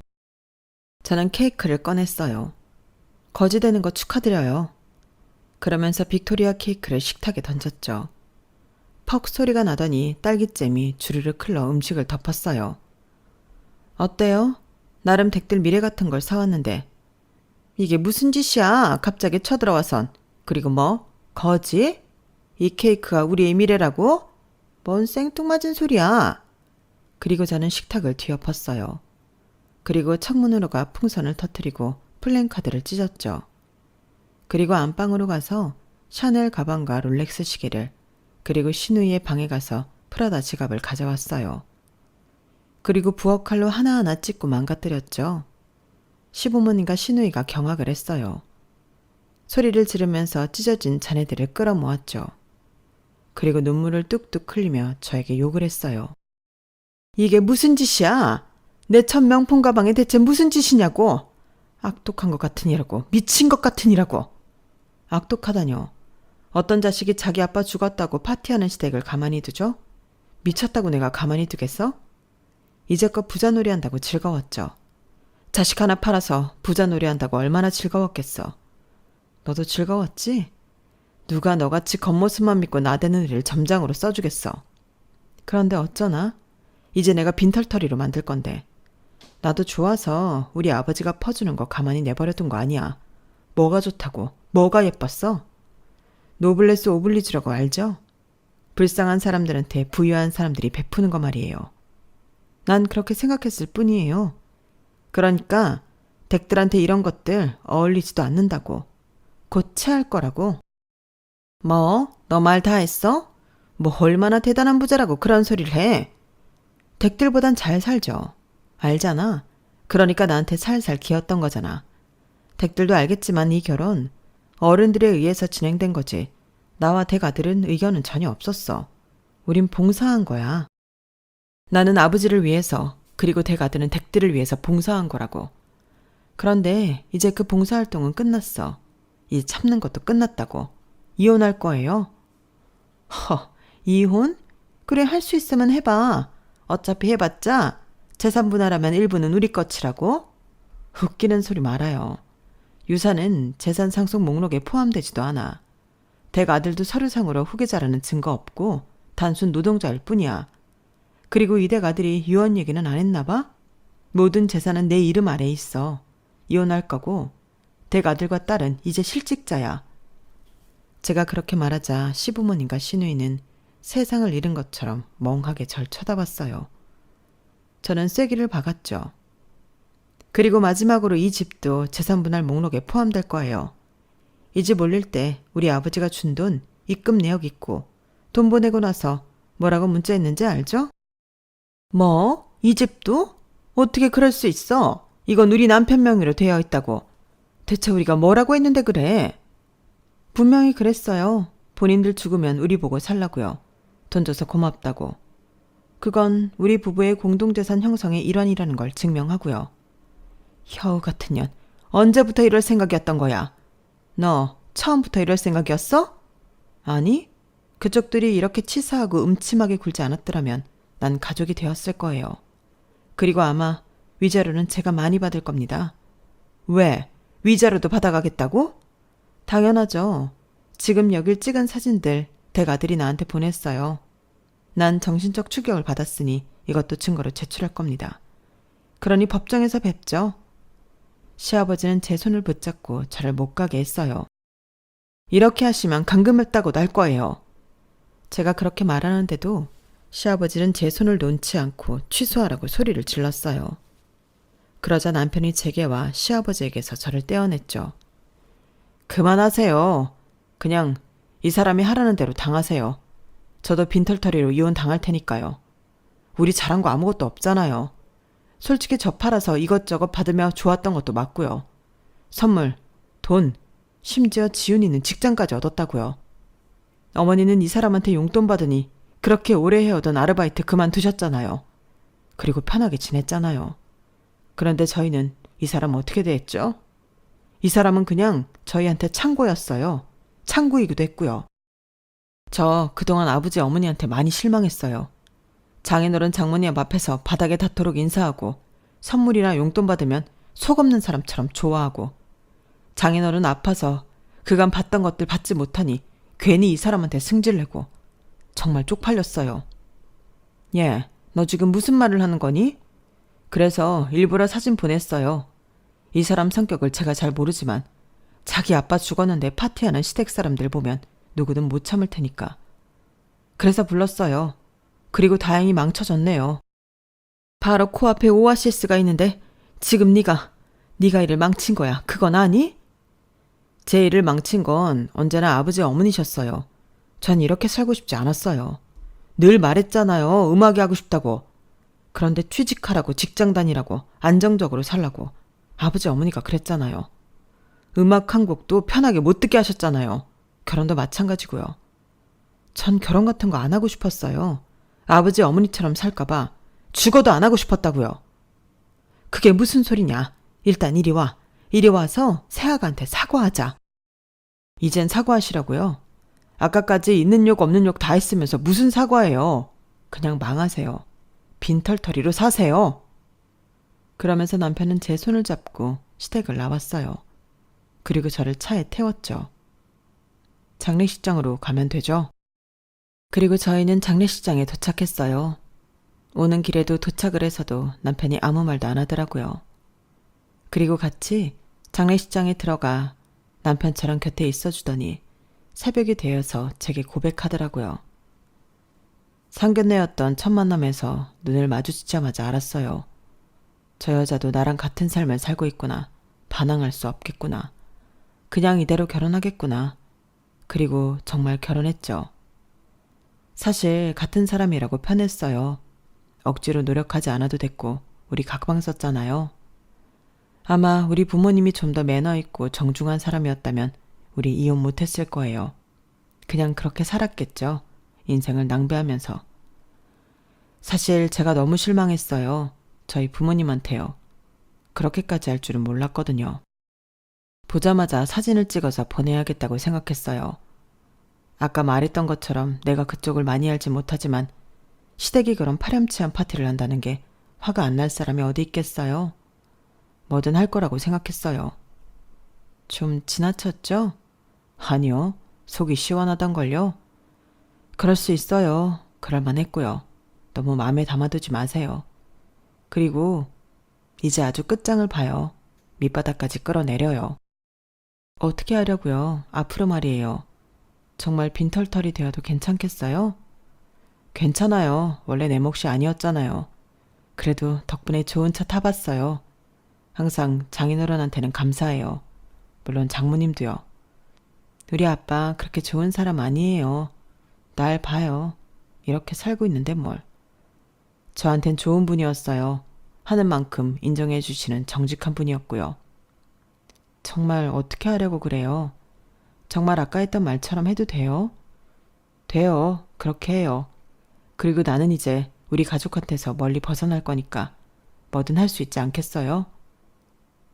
저는 케이크를 꺼냈어요. 거지되는 거 축하드려요. 그러면서 빅토리아 케이크를 식탁에 던졌죠. 퍽 소리가 나더니 딸기잼이 주르륵 흘러 음식을 덮었어요. 어때요? 나름 댁들 미래 같은 걸 사왔는데. 이게 무슨 짓이야? 갑자기 쳐들어와선. 그리고 뭐? 거지? 이 케이크가 우리의 미래라고? 뭔 생뚱맞은 소리야. 그리고 저는 식탁을 뒤엎었어요. 그리고 창문으로 가 풍선을 터뜨리고 플랜카드를 찢었죠. 그리고 안방으로 가서 샤넬 가방과 롤렉스 시계를, 그리고 시누이의 방에 가서 프라다 지갑을 가져왔어요. 그리고 부엌칼로 하나하나 찢고 망가뜨렸죠. 시부모님과 시누이가 경악을 했어요. 소리를 지르면서 찢어진 잔해들을 끌어모았죠. 그리고 눈물을 뚝뚝 흘리며 저에게 욕을 했어요. 이게 무슨 짓이야? 내 첫 명품 가방에 대체 무슨 짓이냐고. 악독한 것 같으니라고. 미친 것 같으니라고. 악독하다뇨. 어떤 자식이 자기 아빠 죽었다고 파티하는 시댁을 가만히 두죠? 미쳤다고 내가 가만히 두겠어? 이제껏 부자놀이 한다고 즐거웠죠. 자식 하나 팔아서 부자놀이 한다고 얼마나 즐거웠겠어. 너도 즐거웠지? 누가 너같이 겉모습만 믿고 나대는 일을 점장으로 써주겠어. 그런데 어쩌나? 이제 내가 빈털터리로 만들 건데. 나도 좋아서 우리 아버지가 퍼주는 거 가만히 내버려둔 거 아니야. 뭐가 좋다고? 뭐가 예뻤어? 노블레스 오블리주라고 알죠? 불쌍한 사람들한테 부유한 사람들이 베푸는 거 말이에요. 난 그렇게 생각했을 뿐이에요. 그러니까 댁들한테 이런 것들 어울리지도 않는다고. 곧 체할 거라고. 뭐? 너 말 다 했어? 뭐 얼마나 대단한 부자라고 그런 소리를 해? 댁들보단 잘 살죠. 알잖아. 그러니까 나한테 살살 기었던 거잖아. 댁들도 알겠지만 이 결혼 어른들에 의해서 진행된 거지. 나와 댁 아들은 의견은 전혀 없었어. 우린 봉사한 거야. 나는 아버지를 위해서, 그리고 댁 아들은 댁들을 위해서 봉사한 거라고. 그런데 이제 그 봉사활동은 끝났어. 이제 참는 것도 끝났다고. 이혼할 거예요. 이혼? 그래, 할 수 있으면 해봐. 어차피 해봤자 재산 분할하면 일부는 우리 것이라고? 웃기는 소리 말아요. 유산은 재산 상속 목록에 포함되지도 않아. 댁 아들도 서류상으로 후계자라는 증거 없고 단순 노동자일 뿐이야. 그리고 이 댁 아들이 유언 얘기는 안 했나 봐? 모든 재산은 내 이름 아래에 있어. 이혼할 거고 댁 아들과 딸은 이제 실직자야. 제가 그렇게 말하자 시부모님과 시누이는 세상을 잃은 것처럼 멍하게 절 쳐다봤어요. 저는 쐐기를 박았죠. 그리고 마지막으로 이 집도 재산분할 목록에 포함될 거예요. 이 집 올릴 때 우리 아버지가 준 돈 입금 내역 있고 돈 보내고 나서 뭐라고 문자했는지 알죠? 뭐? 이 집도? 어떻게 그럴 수 있어? 이건 우리 남편 명의로 되어 있다고. 대체 우리가 뭐라고 했는데 그래? 분명히 그랬어요. 본인들 죽으면 우리 보고 살라고요. 돈 줘서 고맙다고. 그건 우리 부부의 공동재산 형성의 일환이라는 걸 증명하고요. 혀우 같은 년, 언제부터 이럴 생각이었던 거야? 너 처음부터 이럴 생각이었어? 아니, 그쪽들이 이렇게 치사하고 음침하게 굴지 않았더라면 난 가족이 되었을 거예요. 그리고 아마 위자료는 제가 많이 받을 겁니다. 왜? 위자료도 받아가겠다고? 당연하죠. 지금 여길 찍은 사진들 댁아들이 나한테 보냈어요. 난 정신적 충격을 받았으니 이것도 증거로 제출할 겁니다. 그러니 법정에서 뵙죠. 시아버지는 제 손을 붙잡고 저를 못 가게 했어요. 이렇게 하시면 감금했다고 날 거예요. 제가 그렇게 말하는데도 시아버지는 제 손을 놓지 않고 취소하라고 소리를 질렀어요. 그러자 남편이 제게와 시아버지에게서 저를 떼어냈죠. 그만하세요. 그냥 이 사람이 하라는 대로 당하세요. 저도 빈털터리로 이혼 당할 테니까요. 우리 잘한 거 아무것도 없잖아요. 솔직히 저 팔아서 이것저것 받으며 좋았던 것도 맞고요. 선물, 돈, 심지어 지훈이는 직장까지 얻었다고요. 어머니는 이 사람한테 용돈 받으니 그렇게 오래 해오던 아르바이트 그만두셨잖아요. 그리고 편하게 지냈잖아요. 그런데 저희는 이 사람 어떻게 대했죠? 이 사람은 그냥 저희한테 창고였어요. 창구이기도 했고요. 저 그동안 아버지 어머니한테 많이 실망했어요. 장인어른 장모님 앞에서 바닥에 닿도록 인사하고 선물이나 용돈 받으면 속 없는 사람처럼 좋아하고 장인어른 아파서 그간 받던 것들 받지 못하니 괜히 이 사람한테 승질내고 정말 쪽팔렸어요. 얘, 너 지금 무슨 말을 하는 거니? 그래서 일부러 사진 보냈어요. 이 사람 성격을 제가 잘 모르지만 자기 아빠 죽었는데 파티하는 시댁 사람들 보면 누구든 못 참을 테니까. 그래서 불렀어요. 그리고 다행히 망쳐졌네요. 바로 코앞에 오아시스가 있는데 지금 네가 일을 망친 거야. 그건 아니? 제 일을 망친 건 언제나 아버지 어머니셨어요. 전 이렇게 살고 싶지 않았어요. 늘 말했잖아요. 음악이 하고 싶다고. 그런데 취직하라고 직장 다니라고 안정적으로 살라고 아버지 어머니가 그랬잖아요. 음악 한 곡도 편하게 못 듣게 하셨잖아요. 결혼도 마찬가지고요. 전 결혼 같은 거 안 하고 싶었어요. 아버지 어머니처럼 살까봐 죽어도 안 하고 싶었다고요. 그게 무슨 소리냐. 일단 이리 와. 이리 와서 새아가한테 사과하자. 이젠 사과하시라고요. 아까까지 있는 욕 없는 욕 다 했으면서 무슨 사과예요. 그냥 망하세요. 빈털터리로 사세요. 그러면서 남편은 제 손을 잡고 시댁을 나왔어요. 그리고 저를 차에 태웠죠. 장례식장으로 가면 되죠? 그리고 저희는 장례식장에 도착했어요. 오는 길에도 도착을 해서도 남편이 아무 말도 안 하더라고요. 그리고 같이 장례식장에 들어가 남편처럼 곁에 있어주더니 새벽이 되어서 제게 고백하더라고요. 상견례였던 첫 만남에서 눈을 마주치자마자 알았어요. 저 여자도 나랑 같은 삶을 살고 있구나. 반항할 수 없겠구나. 그냥 이대로 결혼하겠구나. 그리고 정말 결혼했죠. 사실 같은 사람이라고 편했어요. 억지로 노력하지 않아도 됐고 우리 각방 썼잖아요. 아마 우리 부모님이 좀 더 매너 있고 정중한 사람이었다면 우리 이혼 못했을 거예요. 그냥 그렇게 살았겠죠. 인생을 낭비하면서. 사실 제가 너무 실망했어요. 저희 부모님한테요. 그렇게까지 할 줄은 몰랐거든요. 보자마자 사진을 찍어서 보내야겠다고 생각했어요. 아까 말했던 것처럼 내가 그쪽을 많이 알지 못하지만 시댁이 그런 파렴치한 파티를 한다는 게 화가 안 날 사람이 어디 있겠어요? 뭐든 할 거라고 생각했어요. 좀 지나쳤죠? 아니요. 속이 시원하던걸요. 그럴 수 있어요. 그럴만 했고요. 너무 마음에 담아두지 마세요. 그리고 이제 아주 끝장을 봐요. 밑바닥까지 끌어내려요. 어떻게 하려고요? 앞으로 말이에요. 정말 빈털털이 되어도 괜찮겠어요? 괜찮아요. 원래 내 몫이 아니었잖아요. 그래도 덕분에 좋은 차 타봤어요. 항상 장인어른한테는 감사해요. 물론 장모님도요. 우리 아빠 그렇게 좋은 사람 아니에요. 날 봐요. 이렇게 살고 있는데 뭘. 저한텐 좋은 분이었어요. 하는 만큼 인정해 주시는 정직한 분이었고요. 정말 어떻게 하려고 그래요? 정말 아까 했던 말처럼 해도 돼요? 돼요. 그렇게 해요. 그리고 나는 이제 우리 가족한테서 멀리 벗어날 거니까 뭐든 할 수 있지 않겠어요?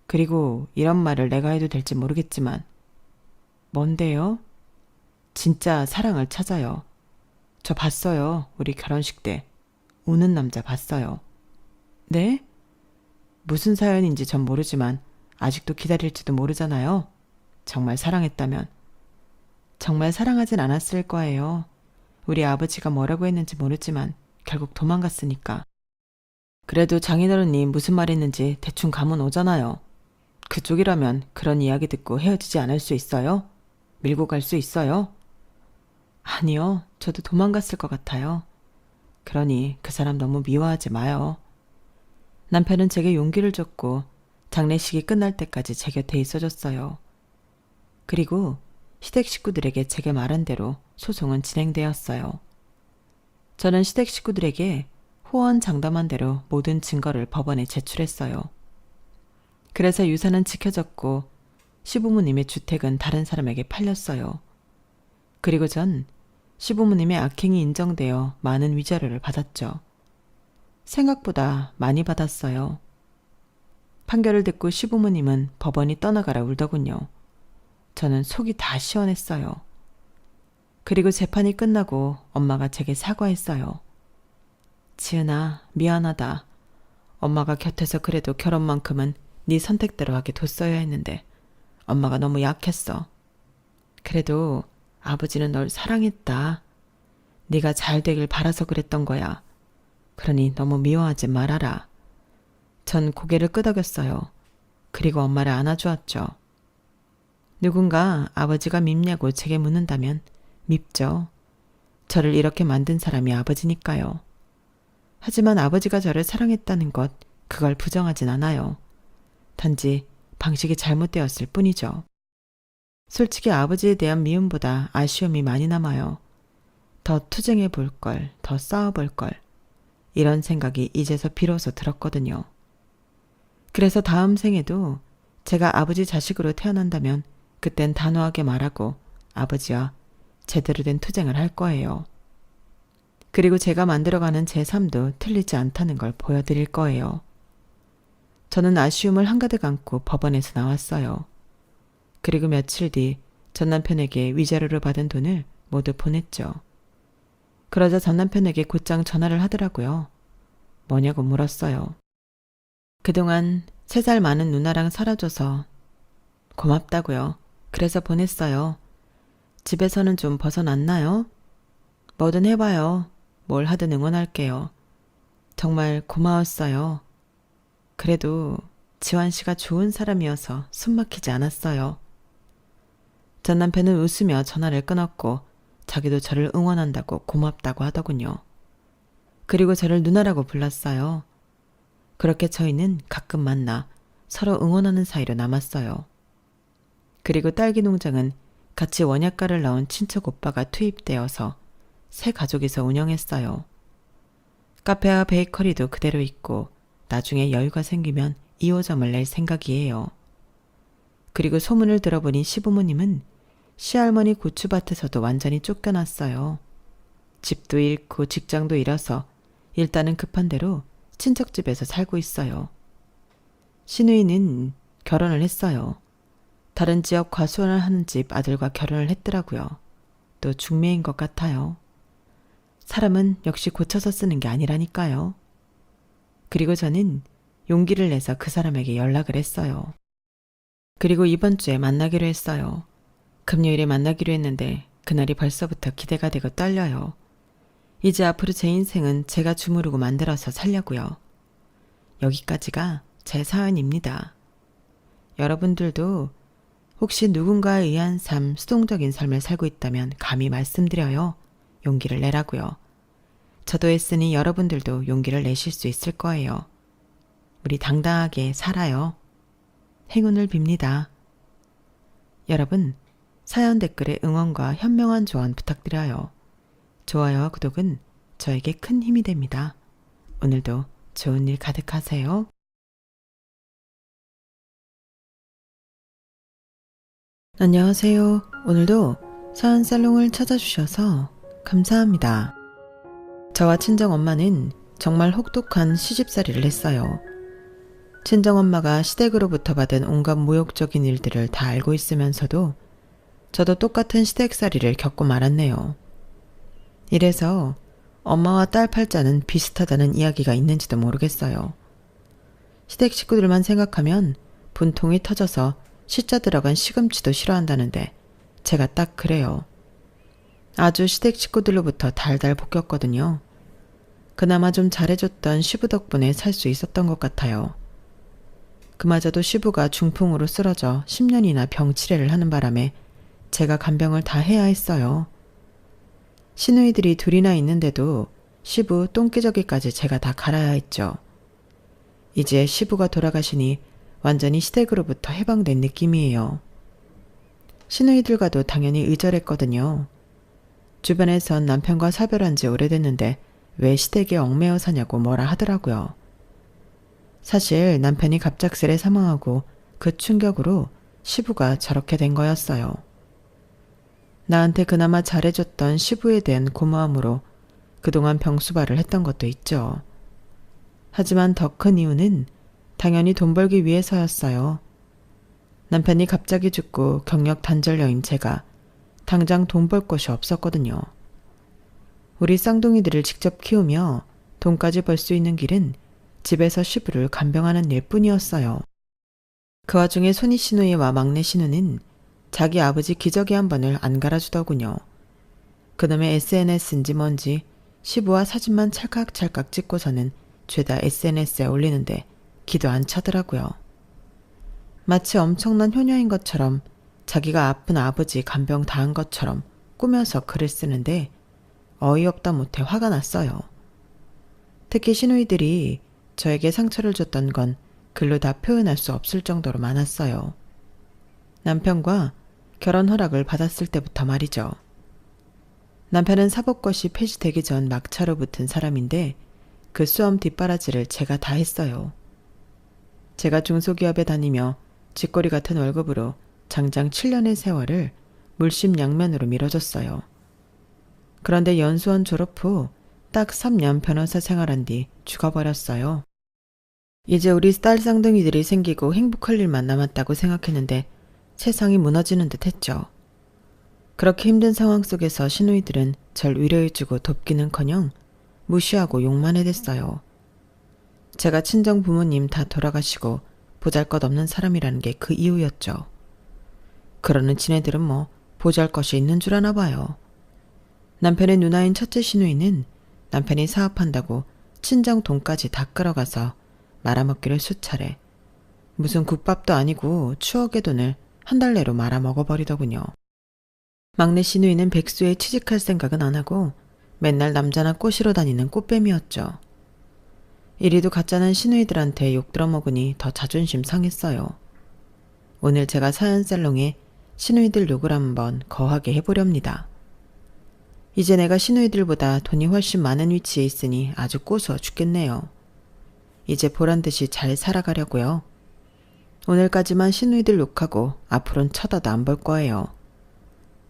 그리고 이런 말을 내가 해도 될지 모르겠지만 뭔데요? 진짜 사랑을 찾아요. 저 봤어요. 우리 결혼식 때. 우는 남자 봤어요. 네? 무슨 사연인지 전 모르지만 아직도 기다릴지도 모르잖아요. 정말 사랑했다면. 정말 사랑하진 않았을 거예요. 우리 아버지가 뭐라고 했는지 모르지만 결국 도망갔으니까. 그래도 장인어른이 무슨 말 했는지 대충 감은 오잖아요. 그쪽이라면 그런 이야기 듣고 헤어지지 않을 수 있어요? 밀고 갈 수 있어요? 아니요. 저도 도망갔을 것 같아요. 그러니 그 사람 너무 미워하지 마요. 남편은 제게 용기를 줬고 장례식이 끝날 때까지 제 곁에 있어줬어요. 그리고 시댁 식구들에게 제게 말한 대로 소송은 진행되었어요. 저는 시댁 식구들에게 호언장담한 대로 모든 증거를 법원에 제출했어요. 그래서 유산은 지켜졌고 시부모님의 주택은 다른 사람에게 팔렸어요. 그리고 전 시부모님의 악행이 인정되어 많은 위자료를 받았죠. 생각보다 많이 받았어요. 판결을 듣고 시부모님은 법원이 떠나가라 울더군요. 저는 속이 다 시원했어요. 그리고 재판이 끝나고 엄마가 제게 사과했어요. 지은아, 미안하다. 엄마가 곁에서 그래도 결혼만큼은 네 선택대로 하게 뒀어야 했는데 엄마가 너무 약했어. 그래도 아버지는 널 사랑했다. 네가 잘 되길 바라서 그랬던 거야. 그러니 너무 미워하지 말아라. 전 고개를 끄덕였어요. 그리고 엄마를 안아주었죠. 누군가 아버지가 밉냐고 제게 묻는다면 밉죠. 저를 이렇게 만든 사람이 아버지니까요. 하지만 아버지가 저를 사랑했다는 것, 그걸 부정하진 않아요. 단지 방식이 잘못되었을 뿐이죠. 솔직히 아버지에 대한 미움보다 아쉬움이 많이 남아요. 더 투쟁해 볼 걸, 더 싸워 볼 걸. 이런 생각이 이제서 비로소 들었거든요. 그래서 다음 생에도 제가 아버지 자식으로 태어난다면 그땐 단호하게 말하고 아버지와 제대로 된 투쟁을 할 거예요. 그리고 제가 만들어가는 제 삶도 틀리지 않다는 걸 보여드릴 거예요. 저는 아쉬움을 한가득 안고 법원에서 나왔어요. 그리고 며칠 뒤 전 남편에게 위자료를 받은 돈을 모두 보냈죠. 그러자 전 남편에게 곧장 전화를 하더라고요. 뭐냐고 물었어요. 그동안 3살 많은 누나랑 살아줘서 고맙다고요. 그래서 보냈어요. 집에서는 좀 벗어났나요? 뭐든 해봐요. 뭘 하든 응원할게요. 정말 고마웠어요. 그래도 지환 씨가 좋은 사람이어서 숨막히지 않았어요. 전 남편은 웃으며 전화를 끊었고 자기도 저를 응원한다고 고맙다고 하더군요. 그리고 저를 누나라고 불렀어요. 그렇게 저희는 가끔 만나 서로 응원하는 사이로 남았어요. 그리고 딸기 농장은 같이 원약과를 나온 친척 오빠가 투입되어서 세 가족이서 운영했어요. 카페와 베이커리도 그대로 있고 나중에 여유가 생기면 2호점을 낼 생각이에요. 그리고 소문을 들어보니 시부모님은 시할머니 고추밭에서도 완전히 쫓겨났어요. 집도 잃고 직장도 잃어서 일단은 급한 대로 친척집에서 살고 있어요. 시누이는 결혼을 했어요. 다른 지역 과수원을 하는 집 아들과 결혼을 했더라고요. 또 중매인 것 같아요. 사람은 역시 고쳐서 쓰는 게 아니라니까요. 그리고 저는 용기를 내서 그 사람에게 연락을 했어요. 그리고 이번 주에 만나기로 했어요. 금요일에 만나기로 했는데 그날이 벌써부터 기대가 되고 떨려요. 이제 앞으로 제 인생은 제가 주무르고 만들어서 살려고요. 여기까지가 제 사연입니다. 여러분들도 혹시 누군가에 의한 삶, 수동적인 삶을 살고 있다면 감히 말씀드려요. 용기를 내라고요. 저도 했으니 여러분들도 용기를 내실 수 있을 거예요. 우리 당당하게 살아요. 행운을 빕니다. 여러분, 사연 댓글에 응원과 현명한 조언 부탁드려요. 좋아요와 구독은 저에게 큰 힘이 됩니다. 오늘도 좋은 일 가득하세요. 안녕하세요. 오늘도 사연 살롱을 찾아주셔서 감사합니다. 저와 친정엄마는 정말 혹독한 시집살이를 했어요. 친정엄마가 시댁으로부터 받은 온갖 모욕적인 일들을 다 알고 있으면서도 저도 똑같은 시댁살이를 겪고 말았네요. 이래서 엄마와 딸 팔자는 비슷하다는 이야기가 있는지도 모르겠어요. 시댁 식구들만 생각하면 분통이 터져서 시자 들어간 시금치도 싫어한다는데 제가 딱 그래요. 아주 시댁 식구들로부터 달달 볶였거든요. 그나마 좀 잘해줬던 시부 덕분에 살 수 있었던 것 같아요. 그마저도 시부가 중풍으로 쓰러져 10년이나 병 치레를 하는 바람에 제가 간병을 다 해야 했어요. 시누이들이 둘이나 있는데도 시부 똥기저귀까지 제가 다 갈아야 했죠. 이제 시부가 돌아가시니 완전히 시댁으로부터 해방된 느낌이에요. 시누이들과도 당연히 의절했거든요. 주변에선 남편과 사별한 지 오래됐는데 왜 시댁에 얽매여 사냐고 뭐라 하더라고요. 사실 남편이 갑작스레 사망하고 그 충격으로 시부가 저렇게 된 거였어요. 나한테 그나마 잘해줬던 시부에 대한 고마움으로 그동안 병수발을 했던 것도 있죠. 하지만 더 큰 이유는 당연히 돈 벌기 위해서였어요. 남편이 갑자기 죽고 경력 단절녀인 제가 당장 돈 벌 곳이 없었거든요. 우리 쌍둥이들을 직접 키우며 돈까지 벌 수 있는 길은 집에서 시부를 간병하는 일뿐이었어요. 그 와중에 손이 시누이와 막내 시누는 자기 아버지 기저귀 한 번을 안 갈아주더군요. 그놈의 SNS인지 뭔지 시부와 사진만 찰칵찰칵 찍고서는 죄다 SNS에 올리는데 기도 안 차더라고요. 마치 엄청난 효녀인 것처럼 자기가 아픈 아버지 간병 다한 것처럼 꾸며서 글을 쓰는데 어이없다 못해 화가 났어요. 특히 시누이들이 저에게 상처를 줬던 건 글로 다 표현할 수 없을 정도로 많았어요. 남편과 결혼 허락을 받았을 때부터 말이죠. 남편은 사법고시 폐지되기 전 막차로 붙은 사람인데 그 수험 뒷바라지를 제가 다 했어요. 제가 중소기업에 다니며 쥐꼬리 같은 월급으로 장장 7년의 세월을 물심양면으로 밀어줬어요. 그런데 연수원 졸업 후 딱 3년 변호사 생활한 뒤 죽어버렸어요. 이제 우리 딸 쌍둥이들이 생기고 행복할 일만 남았다고 생각했는데 세상이 무너지는 듯 했죠. 그렇게 힘든 상황 속에서 시누이들은 절 위로해주고 돕기는커녕 무시하고 욕만 해댔어요. 제가 친정 부모님 다 돌아가시고 보잘것없는 사람이라는 게 그 이유였죠. 그러는 지네들은 뭐 보잘것이 있는 줄 아나 봐요. 남편의 누나인 첫째 시누이는 남편이 사업한다고 친정 돈까지 다 끌어가서 말아먹기를 수차례. 무슨 국밥도 아니고 추억의 돈을 한 달 내로 말아먹어버리더군요. 막내 시누이는 백수에 취직할 생각은 안 하고 맨날 남자나 꼬시러 다니는 꽃뱀이었죠. 이리도 가짜는 시누이들한테 욕 들어먹으니 더 자존심 상했어요. 오늘 제가 사연살롱에 시누이들 욕을 한번 거하게 해보렵니다. 이제 내가 시누이들보다 돈이 훨씬 많은 위치에 있으니 아주 꼬수어 죽겠네요. 이제 보란듯이 잘 살아가려고요. 오늘까지만 시누이들 욕하고 앞으론 쳐다도 안 볼 거예요.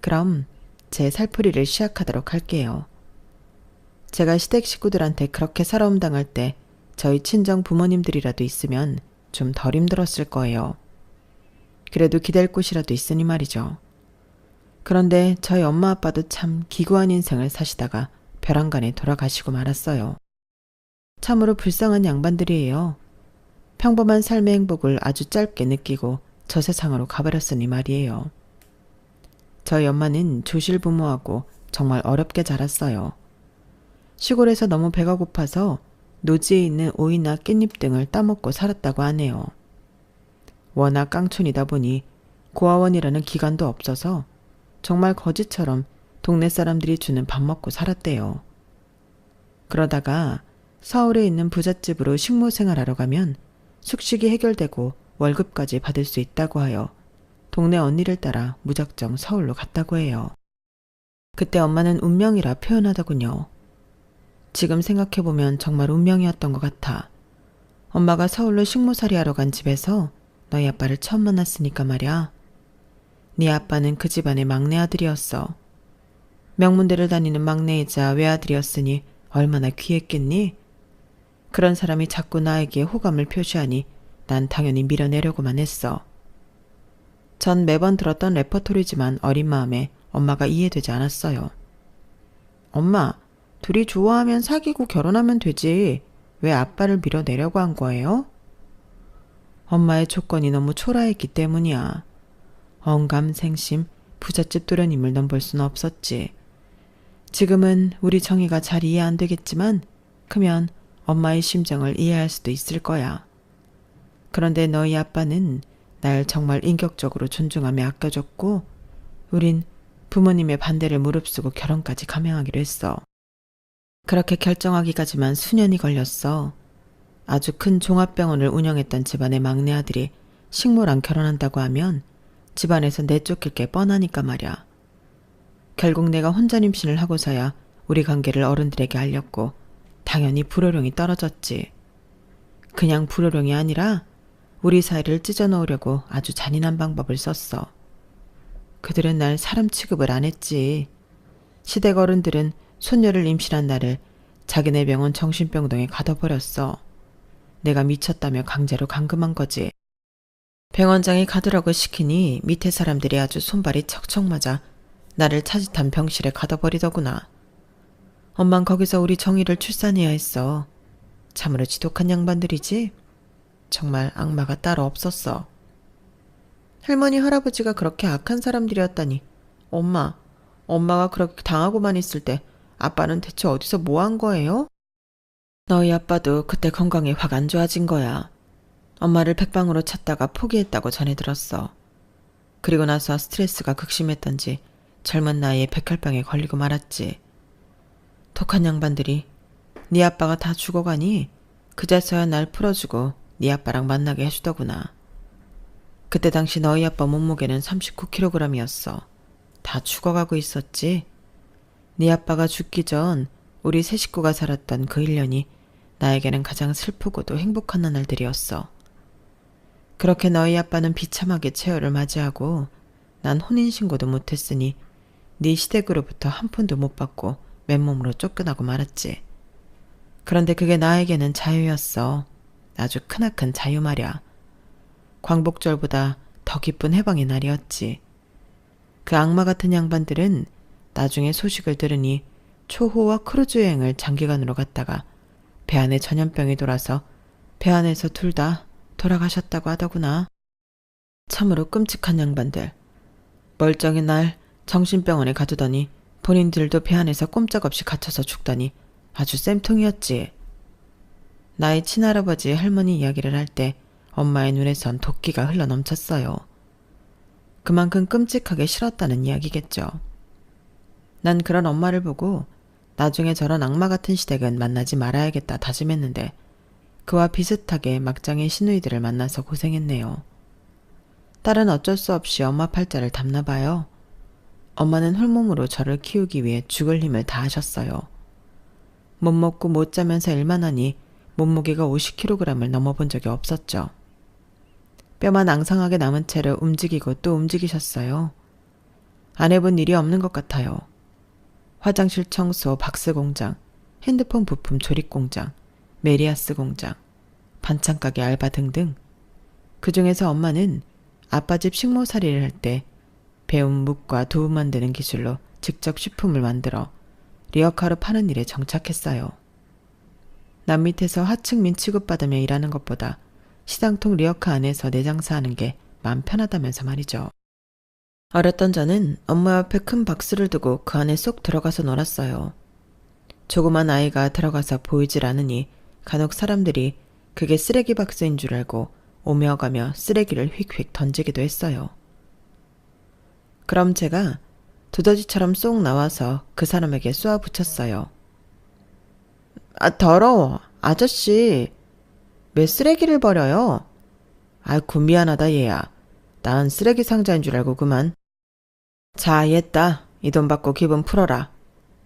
그럼 제 살풀이를 시작하도록 할게요. 제가 시댁 식구들한테 그렇게 살아움 당할 때 저희 친정 부모님들이라도 있으면 좀 덜 힘들었을 거예요. 그래도 기댈 곳이라도 있으니 말이죠. 그런데 저희 엄마 아빠도 참 기구한 인생을 사시다가 벼랑간에 돌아가시고 말았어요. 참으로 불쌍한 양반들이에요. 평범한 삶의 행복을 아주 짧게 느끼고 저 세상으로 가버렸으니 말이에요. 저희 엄마는 조실 부모하고 정말 어렵게 자랐어요. 시골에서 너무 배가 고파서 노지에 있는 오이나 깻잎 등을 따먹고 살았다고 하네요. 워낙 깡촌이다 보니 고아원이라는 기관도 없어서 정말 거지처럼 동네 사람들이 주는 밥 먹고 살았대요. 그러다가 서울에 있는 부잣집으로 식모 생활하러 가면 숙식이 해결되고 월급까지 받을 수 있다고 하여 동네 언니를 따라 무작정 서울로 갔다고 해요. 그때 엄마는 운명이라 표현하더군요. 지금 생각해보면 정말 운명이었던 것 같아. 엄마가 서울로 식모살이 하러 간 집에서 너희 아빠를 처음 만났으니까 말이야. 네 아빠는 그 집안의 막내 아들이었어. 명문대를 다니는 막내이자 외아들이었으니 얼마나 귀했겠니? 그런 사람이 자꾸 나에게 호감을 표시하니 난 당연히 밀어내려고만 했어. 전 매번 들었던 레퍼토리지만 어린 마음에 엄마가 이해되지 않았어요. 엄마, 둘이 좋아하면 사귀고 결혼하면 되지. 왜 아빠를 밀어내려고 한 거예요? 엄마의 조건이 너무 초라했기 때문이야. 언감생심 부잣집 도련님을 넘볼 수는 없었지. 지금은 우리 정희가 잘 이해 안 되겠지만 크면 엄마의 심정을 이해할 수도 있을 거야. 그런데 너희 아빠는 날 정말 인격적으로 존중하며 아껴줬고 우린 부모님의 반대를 무릅쓰고 결혼까지 감행하기로 했어. 그렇게 결정하기까지만 수년이 걸렸어. 아주 큰 종합병원을 운영했던 집안의 막내 아들이 식모랑 결혼한다고 하면 집안에서 내쫓길 게 뻔하니까 말야. 결국 내가 혼전 임신을 하고서야 우리 관계를 어른들에게 알렸고 당연히 불호령이 떨어졌지. 그냥 불호령이 아니라 우리 사이를 찢어놓으려고 아주 잔인한 방법을 썼어. 그들은 날 사람 취급을 안 했지. 시댁 어른들은 손녀를 임신한 나를 자기네 병원 정신병동에 가둬버렸어. 내가 미쳤다며 강제로 감금한 거지. 병원장이 가두라고 시키니 밑에 사람들이 아주 손발이 척척 맞아 나를 차짓한 병실에 가둬버리더구나. 엄만 거기서 우리 정희를 출산해야 했어. 참으로 지독한 양반들이지? 정말 악마가 따로 없었어. 할머니 할아버지가 그렇게 악한 사람들이었다니. 엄마가 그렇게 당하고만 있을 때 아빠는 대체 어디서 뭐 한 거예요? 너희 아빠도 그때 건강이 확 안 좋아진 거야. 엄마를 백방으로 찾다가 포기했다고 전해 들었어. 그리고 나서 스트레스가 극심했던지 젊은 나이에 백혈병에 걸리고 말았지. 독한 양반들이 네 아빠가 다 죽어가니 그제서야 날 풀어주고 네 아빠랑 만나게 해주더구나. 그때 당시 너희 아빠 몸무게는 39kg이었어. 다 죽어가고 있었지. 네 아빠가 죽기 전 우리 세 식구가 살았던 그 1년이 나에게는 가장 슬프고도 행복한 나날들이었어. 그렇게 너희 아빠는 비참하게 최후를 맞이하고 난 혼인신고도 못했으니 네 시댁으로부터 한 푼도 못 받고 맨몸으로 쫓겨나고 말았지. 그런데 그게 나에게는 자유였어. 아주 크나큰 자유 말야. 광복절보다 더 기쁜 해방의 날이었지. 그 악마 같은 양반들은 나중에 소식을 들으니 초호와 크루즈 여행을 장기간으로 갔다가 배 안에 전염병이 돌아서 배 안에서 둘 다 돌아가셨다고 하더구나. 참으로 끔찍한 양반들. 멀쩡히 날 정신병원에 가두더니 본인들도 배 안에서 꼼짝없이 갇혀서 죽다니 아주 쌤통이었지. 나의 친할아버지 할머니 이야기를 할 때 엄마의 눈에선 도끼가 흘러넘쳤어요. 그만큼 끔찍하게 싫었다는 이야기겠죠. 난 그런 엄마를 보고 나중에 저런 악마 같은 시댁은 만나지 말아야겠다 다짐했는데 그와 비슷하게 막장의 시누이들을 만나서 고생했네요. 딸은 어쩔 수 없이 엄마 팔자를 담나 봐요. 엄마는 홀몸으로 저를 키우기 위해 죽을 힘을 다하셨어요. 못 먹고 못 자면서 일만 하니 몸무게가 50kg을 넘어본 적이 없었죠. 뼈만 앙상하게 남은 채로 움직이고 또 움직이셨어요. 안 해본 일이 없는 것 같아요. 화장실 청소 박스 공장, 핸드폰 부품 조립 공장, 메리아스 공장, 반찬 가게 알바 등등. 그 중에서 엄마는 아빠 집 식모살이를 할 때 배운 묵과 두부 만드는 기술로 직접 식품을 만들어 리어카로 파는 일에 정착했어요. 남 밑에서 하층민 취급받으며 일하는 것보다 시장통 리어카 안에서 내 장사하는 게 마음 편하다면서 말이죠. 어렸던 저는 엄마 옆에 큰 박스를 두고 그 안에 쏙 들어가서 놀았어요. 조그만 아이가 들어가서 보이질 않으니 간혹 사람들이 그게 쓰레기 박스인 줄 알고 오며 가며 쓰레기를 휙휙 던지기도 했어요. 그럼 제가 두더지처럼 쏙 나와서 그 사람에게 쏘아 붙였어요. 아, 더러워. 아저씨. 왜 쓰레기를 버려요? 아이고 미안하다 얘야. 난 쓰레기 상자인 줄 알고 그만. 자, 얘따. 이 돈 받고 기분 풀어라.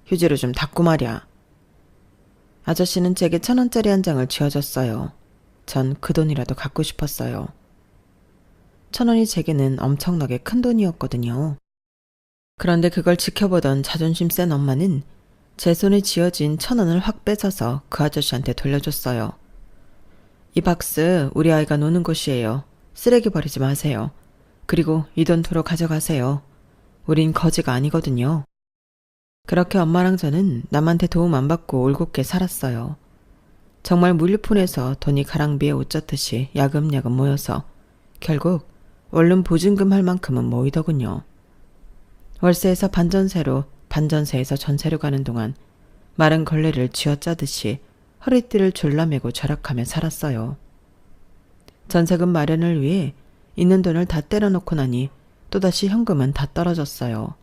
휴지로 좀 닦고 말이야. 아저씨는 제게 1,000원짜리 한 장을 쥐어줬어요. 전 그 돈이라도 갖고 싶었어요. 1,000원이 제게는 엄청나게 큰 돈이었거든요. 그런데 그걸 지켜보던 자존심 센 엄마는 제 손에 쥐어진 1,000원을 확 뺏어서 그 아저씨한테 돌려줬어요. 이 박스 우리 아이가 노는 곳이에요. 쓰레기 버리지 마세요. 그리고 이 돈 도로 가져가세요. 우린 거지가 아니거든요. 그렇게 엄마랑 저는 남한테 도움 안 받고 올곧게 살았어요. 정말 물류폰에서 돈이 가랑비에 옷 젖듯이 야금야금 모여서 결국 원룸 보증금 할 만큼은 모이더군요. 월세에서 반전세로, 반전세에서 전세로 가는 동안 마른 걸레를 쥐어짜듯이 허리띠를 졸라매고 절약하며 살았어요. 전세금 마련을 위해 있는 돈을 다 때려놓고 나니 또다시 현금은 다 떨어졌어요.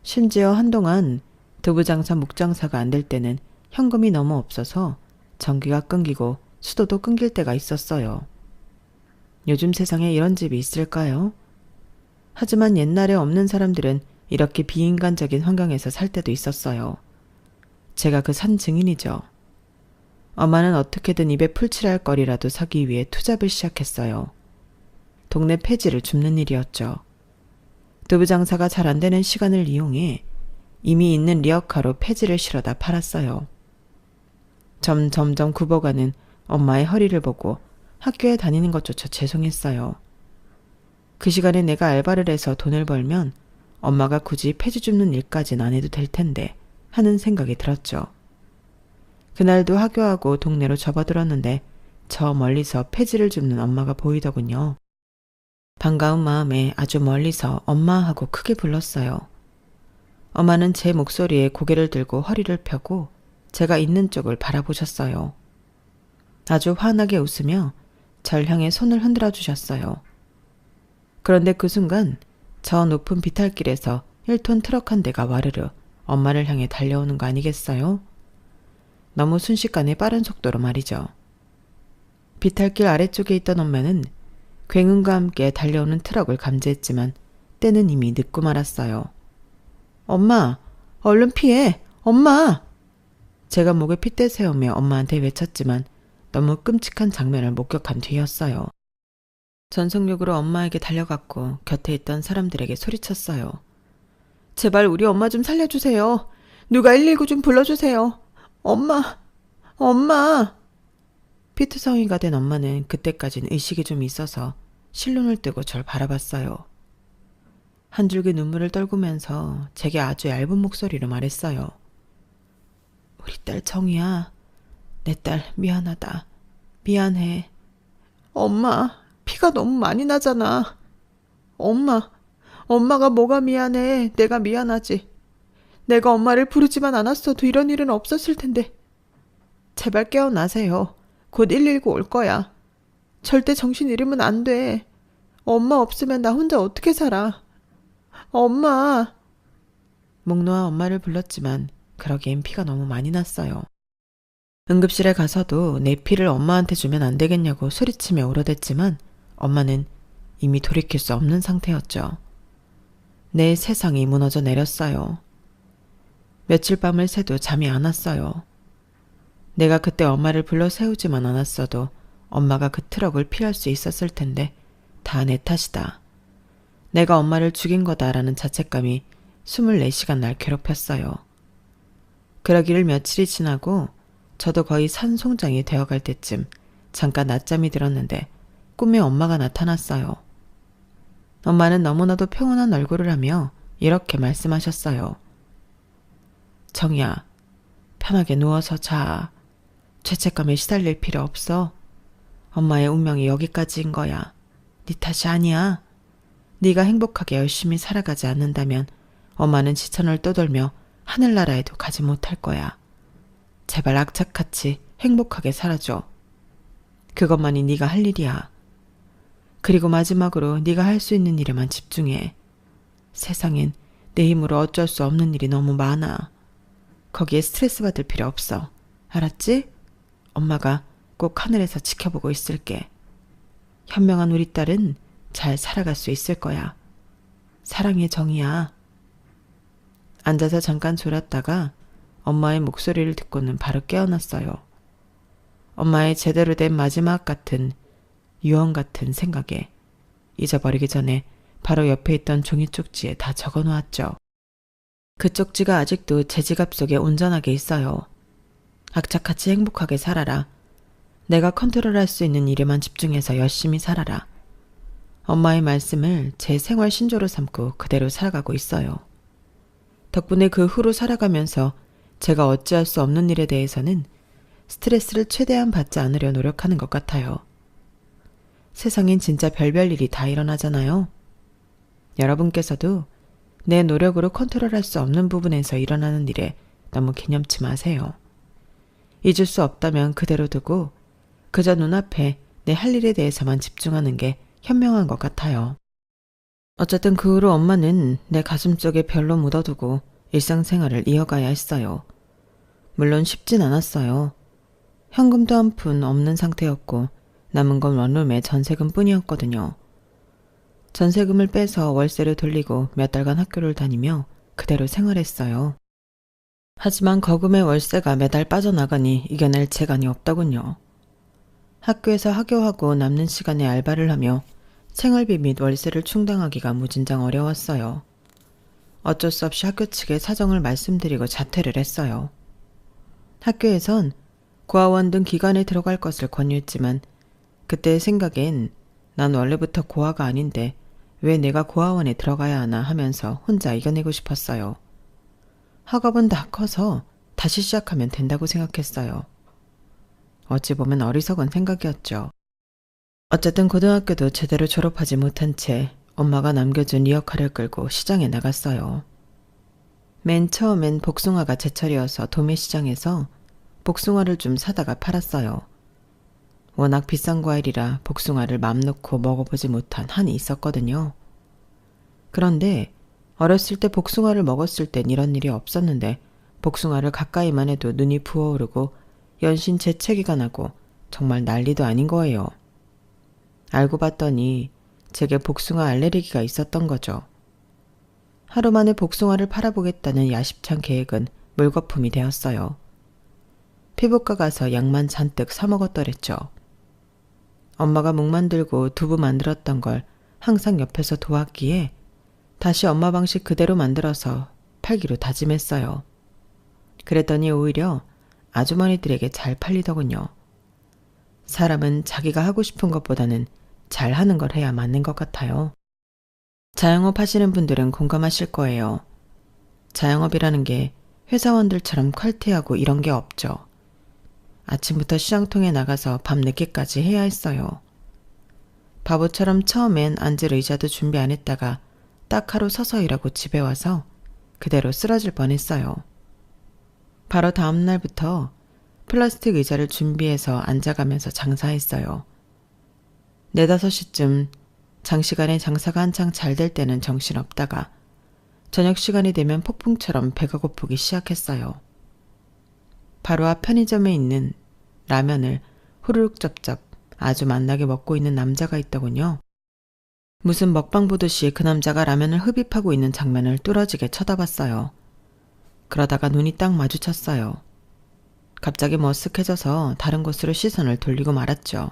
심지어 한동안 두부장사 묵장사가 안 될 때는 현금이 너무 없어서 전기가 끊기고 수도도 끊길 때가 있었어요. 요즘 세상에 이런 집이 있을까요? 하지만 옛날에 없는 사람들은 이렇게 비인간적인 환경에서 살 때도 있었어요. 제가 그 산 증인이죠. 엄마는 어떻게든 입에 풀칠할 거리라도 사기 위해 투잡을 시작했어요. 동네 폐지를 줍는 일이었죠. 두부 장사가 잘 안 되는 시간을 이용해 이미 있는 리어카로 폐지를 실어다 팔았어요. 점점 굽어가는 엄마의 허리를 보고 학교에 다니는 것조차 죄송했어요. 그 시간에 내가 알바를 해서 돈을 벌면 엄마가 굳이 폐지 줍는 일까진 안 해도 될 텐데 하는 생각이 들었죠. 그날도 하교하고 동네로 접어들었는데 저 멀리서 폐지를 줍는 엄마가 보이더군요. 반가운 마음에 아주 멀리서 엄마 하고 크게 불렀어요. 엄마는 제 목소리에 고개를 들고 허리를 펴고 제가 있는 쪽을 바라보셨어요. 아주 환하게 웃으며 절 향해 손을 흔들어 주셨어요. 그런데 그 순간 저 높은 비탈길에서 1톤 트럭 한 대가 와르르 엄마를 향해 달려오는 거 아니겠어요? 너무 순식간에 빠른 속도로 말이죠. 비탈길 아래쪽에 있던 엄마는 굉음과 함께 달려오는 트럭을 감지했지만 때는 이미 늦고 말았어요. 엄마! 얼른 피해! 엄마! 제가 목에 핏대 세우며 엄마한테 외쳤지만 너무 끔찍한 장면을 목격한 뒤였어요. 전속력으로 엄마에게 달려갔고 곁에 있던 사람들에게 소리쳤어요. 제발 우리 엄마 좀 살려주세요. 누가 119 좀 불러주세요. 엄마! 엄마! 피투성이가 된 엄마는 그때까진 의식이 좀 있어서 실눈을 뜨고 절 바라봤어요. 한 줄기 눈물을 떨구면서 제게 아주 얇은 목소리로 말했어요. 우리 딸 정이야. 내 딸 미안하다. 미안해. 엄마, 피가 너무 많이 나잖아. 엄마가 뭐가 미안해. 내가 미안하지. 내가 엄마를 부르지만 않았어도 이런 일은 없었을 텐데. 제발 깨어나세요. 곧 119 올 거야. 절대 정신 잃으면 안 돼. 엄마 없으면 나 혼자 어떻게 살아. 엄마. 목 놓아 엄마를 불렀지만 그러기엔 피가 너무 많이 났어요. 응급실에 가서도 내 피를 엄마한테 주면 안 되겠냐고 소리치며 울어댔지만 엄마는 이미 돌이킬 수 없는 상태였죠. 내 세상이 무너져 내렸어요. 며칠 밤을 새도 잠이 안 왔어요. 내가 그때 엄마를 불러 세우지만 않았어도 엄마가 그 트럭을 피할 수 있었을 텐데 다 내 탓이다. 내가 엄마를 죽인 거다라는 자책감이 24시간 날 괴롭혔어요. 그러기를 며칠이 지나고 저도 거의 산송장이 되어갈 때쯤 잠깐 낮잠이 들었는데 꿈에 엄마가 나타났어요. 엄마는 너무나도 평온한 얼굴을 하며 이렇게 말씀하셨어요. 정이야, 편하게 누워서 자. 죄책감에 시달릴 필요 없어. 엄마의 운명이 여기까지인 거야. 네 탓이 아니야. 네가 행복하게 열심히 살아가지 않는다면 엄마는 지천을 떠돌며 하늘나라에도 가지 못할 거야. 제발 악착같이 행복하게 살아줘. 그것만이 네가 할 일이야. 그리고 마지막으로 네가 할 수 있는 일에만 집중해. 세상엔 내 힘으로 어쩔 수 없는 일이 너무 많아. 거기에 스트레스 받을 필요 없어. 알았지? 엄마가 꼭 하늘에서 지켜보고 있을게. 현명한 우리 딸은 잘 살아갈 수 있을 거야. 사랑해, 정이야. 앉아서 잠깐 졸았다가 엄마의 목소리를 듣고는 바로 깨어났어요. 엄마의 제대로 된 마지막 같은 유언 같은 생각에 잊어버리기 전에 바로 옆에 있던 종이 쪽지에 다 적어놓았죠. 그 쪽지가 아직도 제 지갑 속에 온전하게 있어요. 악착같이 행복하게 살아라. 내가 컨트롤할 수 있는 일에만 집중해서 열심히 살아라. 엄마의 말씀을 제 생활 신조로 삼고 그대로 살아가고 있어요. 덕분에 그 후로 살아가면서 제가 어찌할 수 없는 일에 대해서는 스트레스를 최대한 받지 않으려 노력하는 것 같아요. 세상엔 진짜 별별 일이 다 일어나잖아요. 여러분께서도 내 노력으로 컨트롤할 수 없는 부분에서 일어나는 일에 너무 개념치 마세요. 잊을 수 없다면 그대로 두고 그저 눈앞에 내 할 일에 대해서만 집중하는 게 현명한 것 같아요. 어쨌든 그 후로 엄마는 내 가슴속에 별로 묻어두고 일상생활을 이어가야 했어요. 물론 쉽진 않았어요. 현금도 한 푼 없는 상태였고 남은 건 원룸의 전세금 뿐이었거든요. 전세금을 빼서 월세를 돌리고 몇 달간 학교를 다니며 그대로 생활했어요. 하지만 거금의 월세가 매달 빠져나가니 이겨낼 재간이 없더군요. 학교에서 하교하고 남는 시간에 알바를 하며 생활비 및 월세를 충당하기가 무진장 어려웠어요. 어쩔 수 없이 학교 측에 사정을 말씀드리고 자퇴를 했어요. 학교에선 고아원 등 기관에 들어갈 것을 권유했지만 그때의 생각엔 난 원래부터 고아가 아닌데 왜 내가 고아원에 들어가야 하나 하면서 혼자 이겨내고 싶었어요. 학업은 다 커서 다시 시작하면 된다고 생각했어요. 어찌 보면 어리석은 생각이었죠. 어쨌든 고등학교도 제대로 졸업하지 못한 채 엄마가 남겨준 리어카를 끌고 시장에 나갔어요. 맨 처음엔 복숭아가 제철이어서 도매시장에서 복숭아를 좀 사다가 팔았어요. 워낙 비싼 과일이라 복숭아를 맘 놓고 먹어보지 못한 한이 있었거든요. 그런데 어렸을 때 복숭아를 먹었을 땐 이런 일이 없었는데 복숭아를 가까이만 해도 눈이 부어오르고 연신 재채기가 나고 정말 난리도 아닌 거예요. 알고 봤더니 제게 복숭아 알레르기가 있었던 거죠. 하루 만에 복숭아를 팔아보겠다는 야심찬 계획은 물거품이 되었어요. 피부과 가서 약만 잔뜩 사 먹었더랬죠. 엄마가 묵 만들고 두부 만들었던 걸 항상 옆에서 도왔기에 다시 엄마 방식 그대로 만들어서 팔기로 다짐했어요. 그랬더니 오히려 아주머니들에게 잘 팔리더군요. 사람은 자기가 하고 싶은 것보다는 잘하는 걸 해야 맞는 것 같아요. 자영업 하시는 분들은 공감하실 거예요. 자영업이라는 게 회사원들처럼 칼퇴하고 이런 게 없죠. 아침부터 시장통에 나가서 밤 늦게까지 해야 했어요. 바보처럼 처음엔 앉을 의자도 준비 안 했다가 딱 하루 서서 일하고 집에 와서 그대로 쓰러질 뻔했어요. 바로 다음 날부터 플라스틱 의자를 준비해서 앉아가면서 장사했어요. 4, 5시쯤 장시간에 장사가 한창 잘 될 때는 정신없다가 저녁 시간이 되면 폭풍처럼 배가 고프기 시작했어요. 바로 앞 편의점에 있는 라면을 후루룩 쩝쩝 아주 맛나게 먹고 있는 남자가 있더군요. 무슨 먹방 보듯이 그 남자가 라면을 흡입하고 있는 장면을 뚫어지게 쳐다봤어요. 그러다가 눈이 딱 마주쳤어요. 갑자기 머쓱해져서 다른 곳으로 시선을 돌리고 말았죠.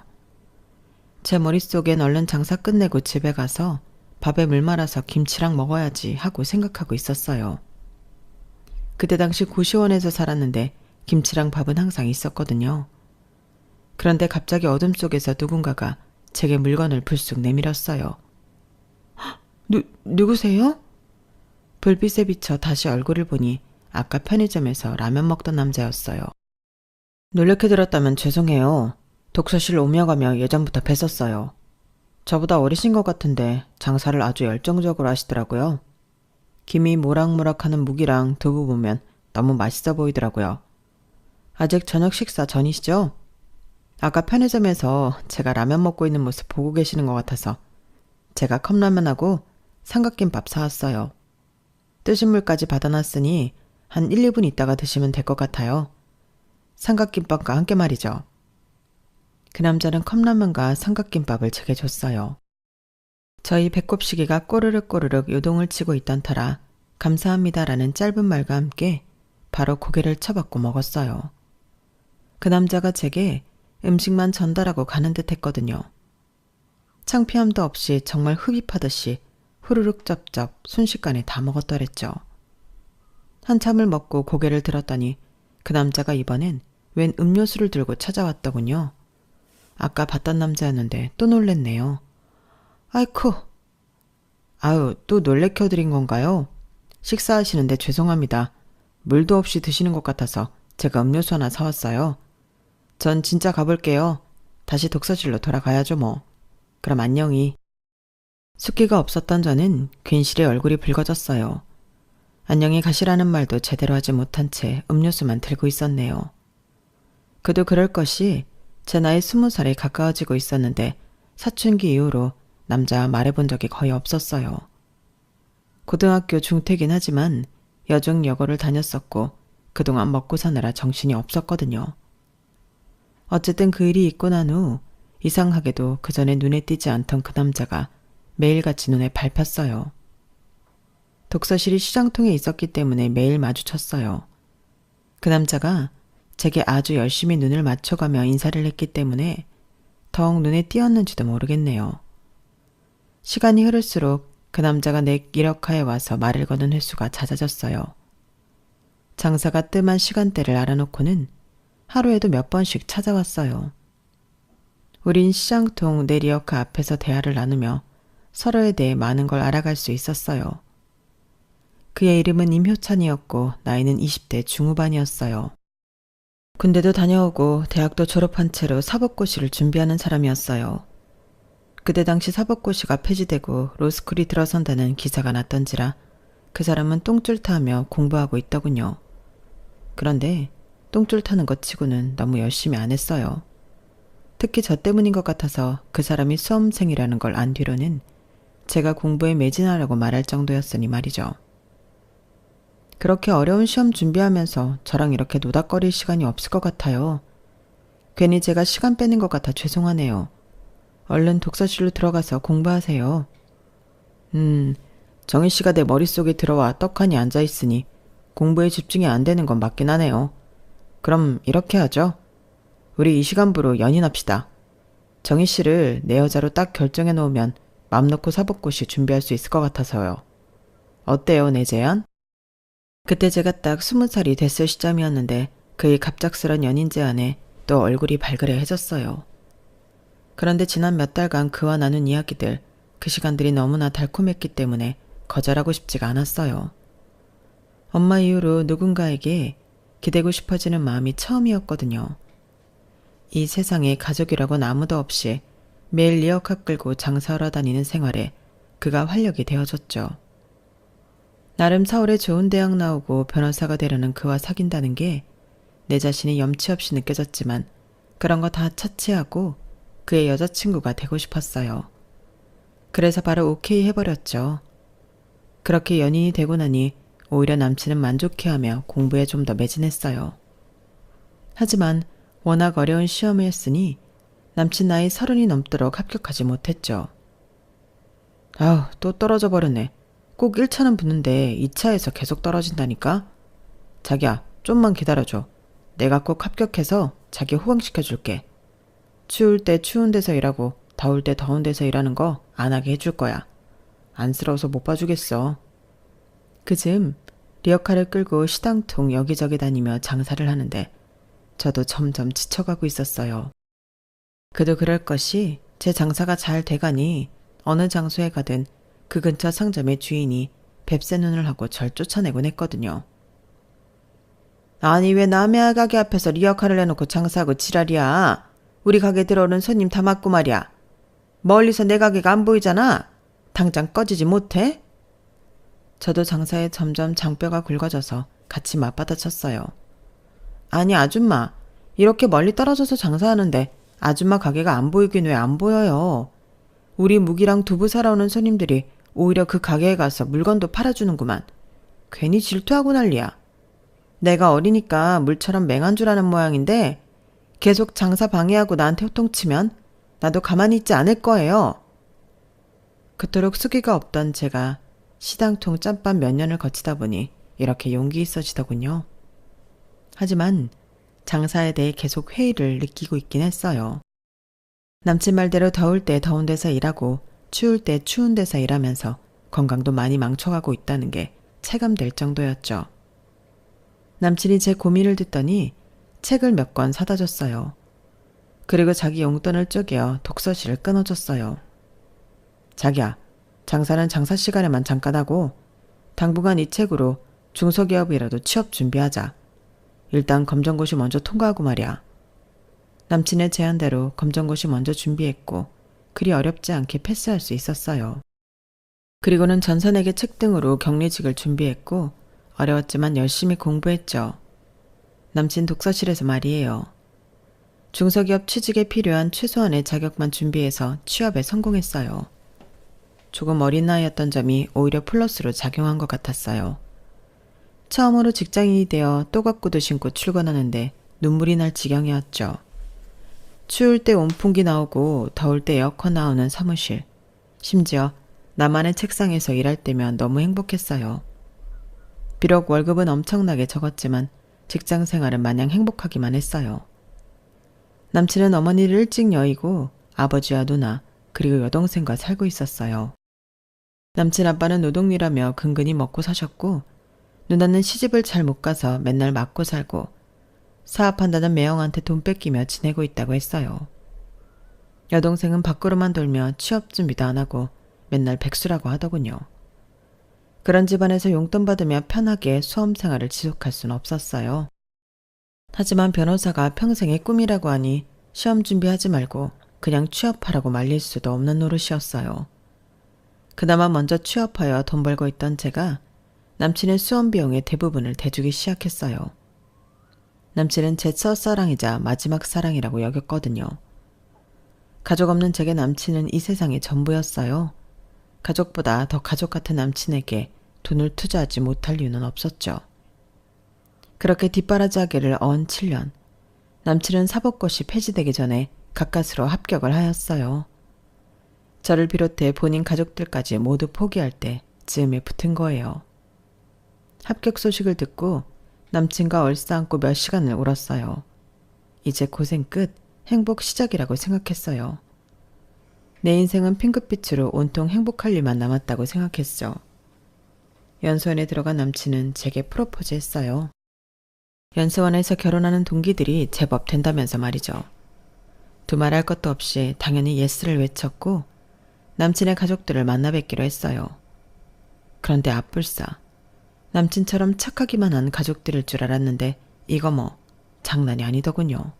제 머릿속엔 얼른 장사 끝내고 집에 가서 밥에 물 말아서 김치랑 먹어야지 하고 생각하고 있었어요. 그때 당시 고시원에서 살았는데 김치랑 밥은 항상 있었거든요. 그런데 갑자기 어둠 속에서 누군가가 제게 물건을 불쑥 내밀었어요. 누구세요? 불빛에 비쳐 다시 얼굴을 보니 아까 편의점에서 라면 먹던 남자였어요. 놀래켜 드렸다면 죄송해요. 독서실 오며 가며 예전부터 뵀었어요. 저보다 어리신 것 같은데 장사를 아주 열정적으로 하시더라고요. 김이 모락모락하는 무기랑 두부 보면 너무 맛있어 보이더라고요. 아직 저녁 식사 전이시죠? 아까 편의점에서 제가 라면 먹고 있는 모습 보고 계시는 것 같아서 제가 컵라면하고 삼각김밥 사왔어요. 뜨신 물까지 받아놨으니 한 1, 2분 있다가 드시면 될 것 같아요. 삼각김밥과 함께 말이죠. 그 남자는 컵라면과 삼각김밥을 제게 줬어요. 저희 배꼽시계가 꼬르륵 꼬르륵 요동을 치고 있던 터라 감사합니다라는 짧은 말과 함께 바로 고개를 쳐받고 먹었어요. 그 남자가 제게 음식만 전달하고 가는 듯 했거든요. 창피함도 없이 정말 흡입하듯이 후루룩 쩝쩝 순식간에 다 먹었더랬죠. 한참을 먹고 고개를 들었더니 그 남자가 이번엔 웬 음료수를 들고 찾아왔더군요. 아까 봤던 남자였는데 또 놀랬네요. 아이쿠. 아유, 또 놀래켜드린 건가요? 식사하시는데 죄송합니다. 물도 없이 드시는 것 같아서 제가 음료수 하나 사왔어요. 전 진짜 가볼게요. 다시 독서실로 돌아가야죠 뭐. 그럼 안녕히. 숫기가 없었던 저는 괜시리 얼굴이 붉어졌어요. 안녕히 가시라는 말도 제대로 하지 못한 채 음료수만 들고 있었네요. 그도 그럴 것이 제 나이 20살에 가까워지고 있었는데 사춘기 이후로 남자와 말해본 적이 거의 없었어요. 고등학교 중퇴긴 하지만 여중여고를 다녔었고 그동안 먹고 사느라 정신이 없었거든요. 어쨌든 그 일이 있고 난 후 이상하게도 그전에 눈에 띄지 않던 그 남자가 매일같이 눈에 밟혔어요. 독서실이 시장통에 있었기 때문에 매일 마주쳤어요. 그 남자가 제게 아주 열심히 눈을 맞춰가며 인사를 했기 때문에 더욱 눈에 띄었는지도 모르겠네요. 시간이 흐를수록 그 남자가 내 이력하에 와서 말을 거는 횟수가 잦아졌어요. 장사가 뜸한 시간대를 알아놓고는 하루에도 몇 번씩 찾아왔어요. 우린 시장통 내 리어카 앞에서 대화를 나누며 서로에 대해 많은 걸 알아갈 수 있었어요. 그의 이름은 임효찬이었고 나이는 20대 중후반이었어요. 군대도 다녀오고 대학도 졸업한 채로 사법고시를 준비하는 사람이었어요. 그때 당시 사법고시가 폐지되고 로스쿨이 들어선다는 기사가 났던지라 그 사람은 똥줄 타며 공부하고 있더군요. 그런데 똥줄 타는 것 치고는 너무 열심히 안 했어요. 특히 저 때문인 것 같아서 그 사람이 수험생이라는 걸 안 뒤로는 제가 공부에 매진하라고 말할 정도였으니 말이죠. 그렇게 어려운 시험 준비하면서 저랑 이렇게 노닥거릴 시간이 없을 것 같아요. 괜히 제가 시간 빼는 것 같아 죄송하네요. 얼른 독서실로 들어가서 공부하세요. 정희 씨가 내 머릿속에 들어와 떡하니 앉아있으니 공부에 집중이 안 되는 건 맞긴 하네요. 그럼 이렇게 하죠. 우리 이 시간부로 연인합시다. 정희 씨를 내 여자로 딱 결정해 놓으면 맘 놓고 사법고시 준비할 수 있을 것 같아서요. 어때요, 내 제안? 그때 제가 딱 20살이 됐을 시점이었는데 그의 갑작스런 연인 제안에 또 얼굴이 발그레해졌어요. 그런데 지난 몇 달간 그와 나눈 이야기들, 그 시간들이 너무나 달콤했기 때문에 거절하고 싶지가 않았어요. 엄마 이후로 누군가에게 기대고 싶어지는 마음이 처음이었거든요. 이 세상에 가족이라고는 아무도 없이 매일 리어카 끌고 장사하러 다니는 생활에 그가 활력이 되어줬죠. 나름 서울에 좋은 대학 나오고 변호사가 되려는 그와 사귄다는 게 내 자신이 염치 없이 느껴졌지만 그런 거 다 차치하고 그의 여자친구가 되고 싶었어요. 그래서 바로 오케이 해버렸죠. 그렇게 연인이 되고 나니 오히려 남친은 만족해하며 공부에 좀 더 매진했어요. 하지만 워낙 어려운 시험을 했으니 남친 나이 30이 넘도록 합격하지 못했죠. 아우, 또 떨어져 버렸네. 꼭 1차는 붙는데 2차에서 계속 떨어진다니까? 자기야, 좀만 기다려줘. 내가 꼭 합격해서 자기 호강시켜줄게. 추울 때 추운 데서 일하고 더울 때 더운 데서 일하는 거 안 하게 해줄 거야. 안쓰러워서 못 봐주겠어. 그즈음 리어카를 끌고 시당통 여기저기 다니며 장사를 하는데 저도 점점 지쳐가고 있었어요. 그도 그럴 것이 제 장사가 잘 돼가니 어느 장소에 가든 그 근처 상점의 주인이 뱁새 눈을 하고 절 쫓아내곤 했거든요. 아니 왜 남의 가게 앞에서 리어카를 내놓고 장사하고 지랄이야. 우리 가게 들어오는 손님 다 맞고 말이야. 멀리서 내 가게가 안 보이잖아. 당장 꺼지지 못해? 저도 장사에 점점 장뼈가 굵어져서 같이 맞받아쳤어요. 아니 아줌마, 이렇게 멀리 떨어져서 장사하는데 아줌마 가게가 안 보이긴 왜 안 보여요. 우리 무기랑 두부 사러 오는 손님들이 오히려 그 가게에 가서 물건도 팔아주는구만. 괜히 질투하고 난리야. 내가 어리니까 물처럼 맹한 줄 아는 모양인데 계속 장사 방해하고 나한테 호통치면 나도 가만히 있지 않을 거예요. 그토록 수기가 없던 제가 시당통 짬밥 몇 년을 거치다 보니 이렇게 용기 있어지더군요. 하지만 장사에 대해 계속 회의를 느끼고 있긴 했어요. 남친 말대로 더울 때 더운 데서 일하고 추울 때 추운 데서 일하면서 건강도 많이 망쳐가고 있다는 게 체감될 정도였죠. 남친이 제 고민을 듣더니 책을 몇 권 사다 줬어요. 그리고 자기 용돈을 쪼개어 독서실을 끊어줬어요. 자기야, 장사는 장사 시간에만 잠깐 하고 당분간 이 책으로 중소기업이라도 취업 준비하자. 일단 검정고시 먼저 통과하고 말이야. 남친의 제안대로 검정고시 먼저 준비했고 그리 어렵지 않게 패스할 수 있었어요. 그리고는 전산회계 책 등으로 격리직을 준비했고 어려웠지만 열심히 공부했죠. 남친 독서실에서 말이에요. 중소기업 취직에 필요한 최소한의 자격만 준비해서 취업에 성공했어요. 조금 어린 나이였던 점이 오히려 플러스로 작용한 것 같았어요. 처음으로 직장인이 되어 또각구두 신고 출근하는데 눈물이 날 지경이었죠. 추울 때 온풍기 나오고 더울 때 에어컨 나오는 사무실. 심지어 나만의 책상에서 일할 때면 너무 행복했어요. 비록 월급은 엄청나게 적었지만 직장 생활은 마냥 행복하기만 했어요. 남친은 어머니를 일찍 여의고 아버지와 누나 그리고 여동생과 살고 있었어요. 남친 아빠는 노동일하며 근근히 먹고 사셨고 누나는 시집을 잘 못 가서 맨날 맞고 살고 사업한다는 매형한테 돈 뺏기며 지내고 있다고 했어요. 여동생은 밖으로만 돌며 취업 준비도 안 하고 맨날 백수라고 하더군요. 그런 집안에서 용돈 받으며 편하게 수험 생활을 지속할 수는 없었어요. 하지만 변호사가 평생의 꿈이라고 하니 시험 준비하지 말고 그냥 취업하라고 말릴 수도 없는 노릇이었어요. 그나마 먼저 취업하여 돈 벌고 있던 제가 남친의 수험 비용의 대부분을 대주기 시작했어요. 남친은 제 첫사랑이자 마지막 사랑이라고 여겼거든요. 가족 없는 제게 남친은 이 세상의 전부였어요. 가족보다 더 가족 같은 남친에게 돈을 투자하지 못할 이유는 없었죠. 그렇게 뒷바라지하기를 어언 7년. 남친은 사법고시 폐지되기 전에 가까스로 합격을 하였어요. 저를 비롯해 본인 가족들까지 모두 포기할 때 즈음에 붙은 거예요. 합격 소식을 듣고 남친과 얼싸안고 몇 시간을 울었어요. 이제 고생 끝, 행복 시작이라고 생각했어요. 내 인생은 핑크빛으로 온통 행복할 일만 남았다고 생각했죠. 연수원에 들어간 남친은 제게 프로포즈 했어요. 연수원에서 결혼하는 동기들이 제법 된다면서 말이죠. 두말할 것도 없이 당연히 예스를 외쳤고 남친의 가족들을 만나 뵙기로 했어요. 그런데 앞불싸. 남친처럼 착하기만 한 가족들일 줄 알았는데 이거 뭐 장난이 아니더군요.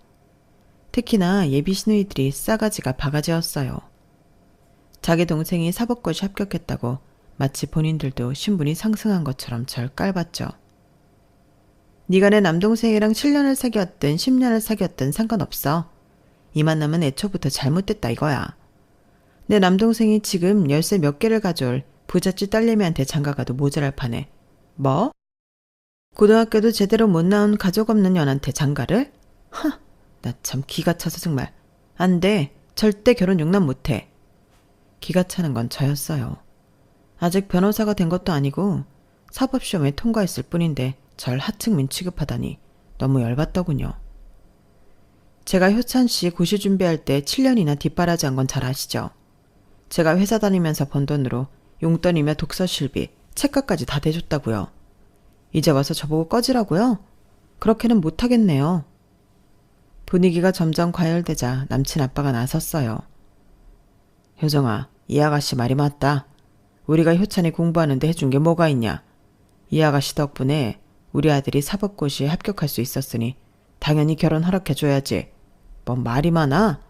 특히나 예비 시누이들이 싸가지가 바가지였어요. 자기 동생이 사법고시 합격했다고 마치 본인들도 신분이 상승한 것처럼 절 깔봤죠. 네가 내 남동생이랑 7년을 사귀었든 10년을 사귀었든 상관없어. 이 만남은 애초부터 잘못됐다 이거야. 내 남동생이 지금 열쇠 몇 개를 가져올 부잣집 딸내미한테 장가가도 모자랄 판에 뭐? 고등학교도 제대로 못 나온 가족 없는 년한테 장가를? 하, 나 참 기가 차서 정말. 안 돼. 절대 결혼 용납 못해. 기가 차는 건 저였어요. 아직 변호사가 된 것도 아니고 사법시험에 통과했을 뿐인데 절 하층민 취급하다니 너무 열받더군요. 제가 효찬씨 고시 준비할 때 7년이나 뒷바라지한 건 잘 아시죠? 제가 회사 다니면서 번 돈으로 용돈이며 독서실비, 책가까지 다 대줬다고요. 이제 와서 저보고 꺼지라고요? 그렇게는 못하겠네요. 분위기가 점점 과열되자 남친 아빠가 나섰어요. 효정아, 이 아가씨 말이 맞다. 우리가 효찬이 공부하는데 해준 게 뭐가 있냐. 이 아가씨 덕분에 우리 아들이 사법고시에 합격할 수 있었으니 당연히 결혼 허락해줘야지. 뭔 말이 많아?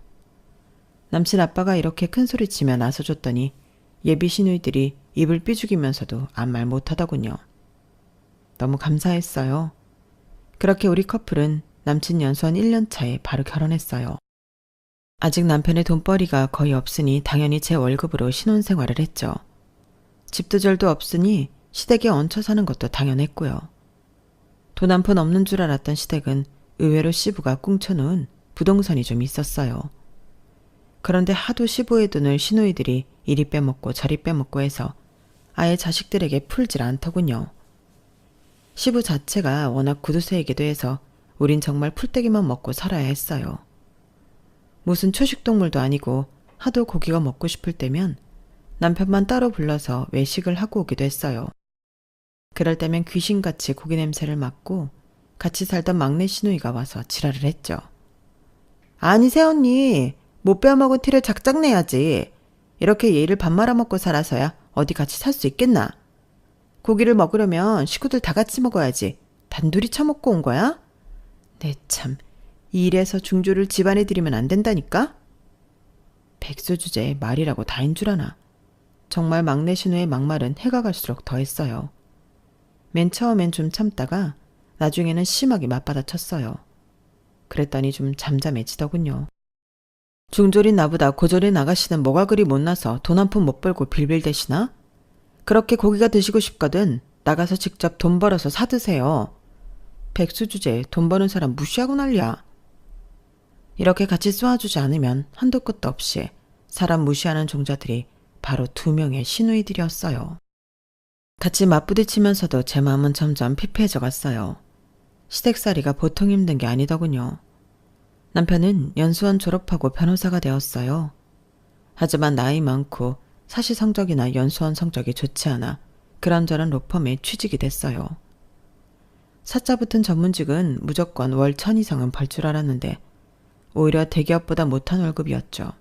남친 아빠가 이렇게 큰소리치며 나서줬더니 예비 시누이들이 입을 삐죽이면서도 아무 말 못하더군요. 너무 감사했어요. 그렇게 우리 커플은 남친 연수원 1년 차에 바로 결혼했어요. 아직 남편의 돈벌이가 거의 없으니 당연히 제 월급으로 신혼생활을 했죠. 집도 절도 없으니 시댁에 얹혀 사는 것도 당연했고요. 돈 한 푼 없는 줄 알았던 시댁은 의외로 시부가 꿍쳐놓은 부동산이 좀 있었어요. 그런데 하도 시부의 돈을 시누이들이 이리 빼먹고 저리 빼먹고 해서 아예 자식들에게 풀질 않더군요. 시부 자체가 워낙 구두쇠이기도 해서 우린 정말 풀떼기만 먹고 살아야 했어요. 무슨 초식동물도 아니고 하도 고기가 먹고 싶을 때면 남편만 따로 불러서 외식을 하고 오기도 했어요. 그럴 때면 귀신같이 고기 냄새를 맡고 같이 살던 막내 시누이가 와서 지랄을 했죠. 아니 새언니, 못 빼먹은 티를 작작 내야지. 이렇게 예의를 밥 말아먹고 살아서야 어디 같이 살 수 있겠나? 고기를 먹으려면 식구들 다 같이 먹어야지. 단둘이 처먹고 온 거야? 내 참, 이래서 중조를 집안에 들이면 안 된다니까? 백수 주제에 말이라고 다인 줄 아나. 정말 막내 신우의 막말은 해가 갈수록 더했어요. 맨 처음엔 좀 참다가 나중에는 심하게 맞받아쳤어요. 그랬더니 좀 잠잠해지더군요. 중졸인 나보다 고졸인 아가씨는 뭐가 그리 못나서 돈 한 푼 못 벌고 빌빌대시나? 그렇게 고기가 드시고 싶거든 나가서 직접 돈 벌어서 사드세요. 백수 주제에 돈 버는 사람 무시하고 난리야. 이렇게 같이 쏘아주지 않으면 한도 끝도 없이 사람 무시하는 종자들이 바로 2명의 시누이들이었어요. 같이 맞부딪히면서도 제 마음은 점점 피폐해져 갔어요. 시댁살이가 보통 힘든 게 아니더군요. 남편은 연수원 졸업하고 변호사가 되었어요. 하지만 나이 많고 사시 성적이나 연수원 성적이 좋지 않아 그런저런 로펌에 취직이 됐어요. 사자 붙은 전문직은 무조건 월 1,000 이상은 벌 줄 알았는데 오히려 대기업보다 못한 월급이었죠.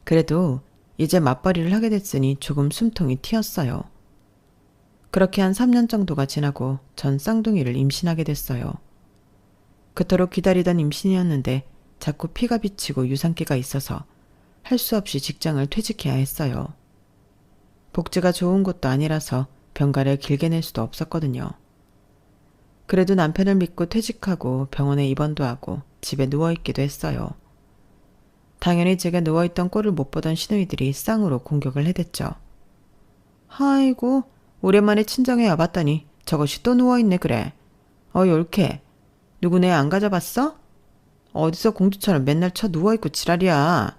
그래도 이제 맞벌이를 하게 됐으니 조금 숨통이 튀었어요. 그렇게 한 3년 정도가 지나고 전 쌍둥이를 임신하게 됐어요. 그토록 기다리던 임신이었는데 자꾸 피가 비치고 유산기가 있어서 할 수 없이 직장을 퇴직해야 했어요. 복지가 좋은 곳도 아니라서 병가를 길게 낼 수도 없었거든요. 그래도 남편을 믿고 퇴직하고 병원에 입원도 하고 집에 누워있기도 했어요. 당연히 제가 누워있던 꼴을 못 보던 시누이들이 쌍으로 공격을 해댔죠. 아이고 오랜만에 친정에 와봤더니 저것이 또 누워있네 그래. 옳게. 누구네 안 가져봤어? 어디서 공주처럼 맨날 쳐 누워있고 지랄이야.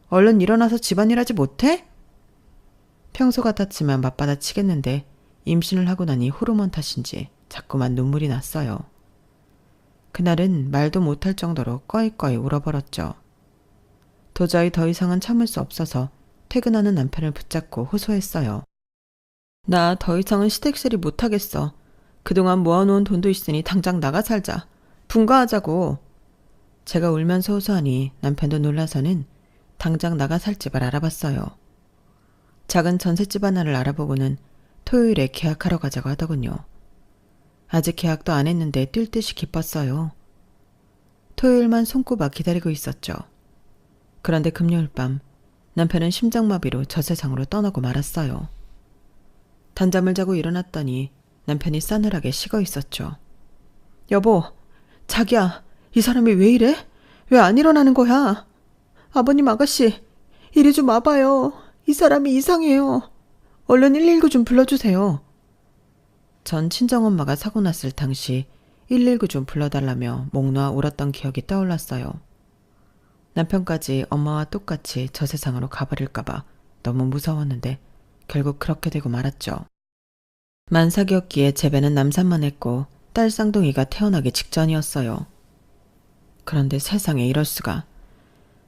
얼른 일어나서 집안일 하지 못해? 평소 같았지만 맞받아치겠는데 임신을 하고 나니 호르몬 탓인지 자꾸만 눈물이 났어요. 그날은 말도 못할 정도로 꺼이꺼이 울어버렸죠. 도저히 더 이상은 참을 수 없어서 퇴근하는 남편을 붙잡고 호소했어요. 나 더 이상은 시댁살이 못하겠어. 그동안 모아놓은 돈도 있으니 당장 나가 살자. 분가하자고. 제가 울면서 호소하니 남편도 놀라서는 당장 나가 살 집을 알아봤어요. 작은 전셋집 하나를 알아보고는 토요일에 계약하러 가자고 하더군요. 아직 계약도 안 했는데 뛸 듯이 기뻤어요. 토요일만 손꼽아 기다리고 있었죠. 그런데 금요일 밤 남편은 심장마비로 저 세상으로 떠나고 말았어요. 단잠을 자고 일어났더니 남편이 싸늘하게 식어 있었죠. 여보, 자기야, 이 사람이 왜 이래? 왜 안 일어나는 거야? 아버님 아가씨, 이리 좀 와봐요. 이 사람이 이상해요. 얼른 119 좀 불러주세요. 전 친정엄마가 사고 났을 당시 119 좀 불러달라며 목 놓아 울었던 기억이 떠올랐어요. 남편까지 엄마와 똑같이 저 세상으로 가버릴까봐 너무 무서웠는데 결국 그렇게 되고 말았죠. 만삭이었기에 재배는 남산만 했고 딸 쌍둥이가 태어나기 직전이었어요. 그런데 세상에 이럴 수가.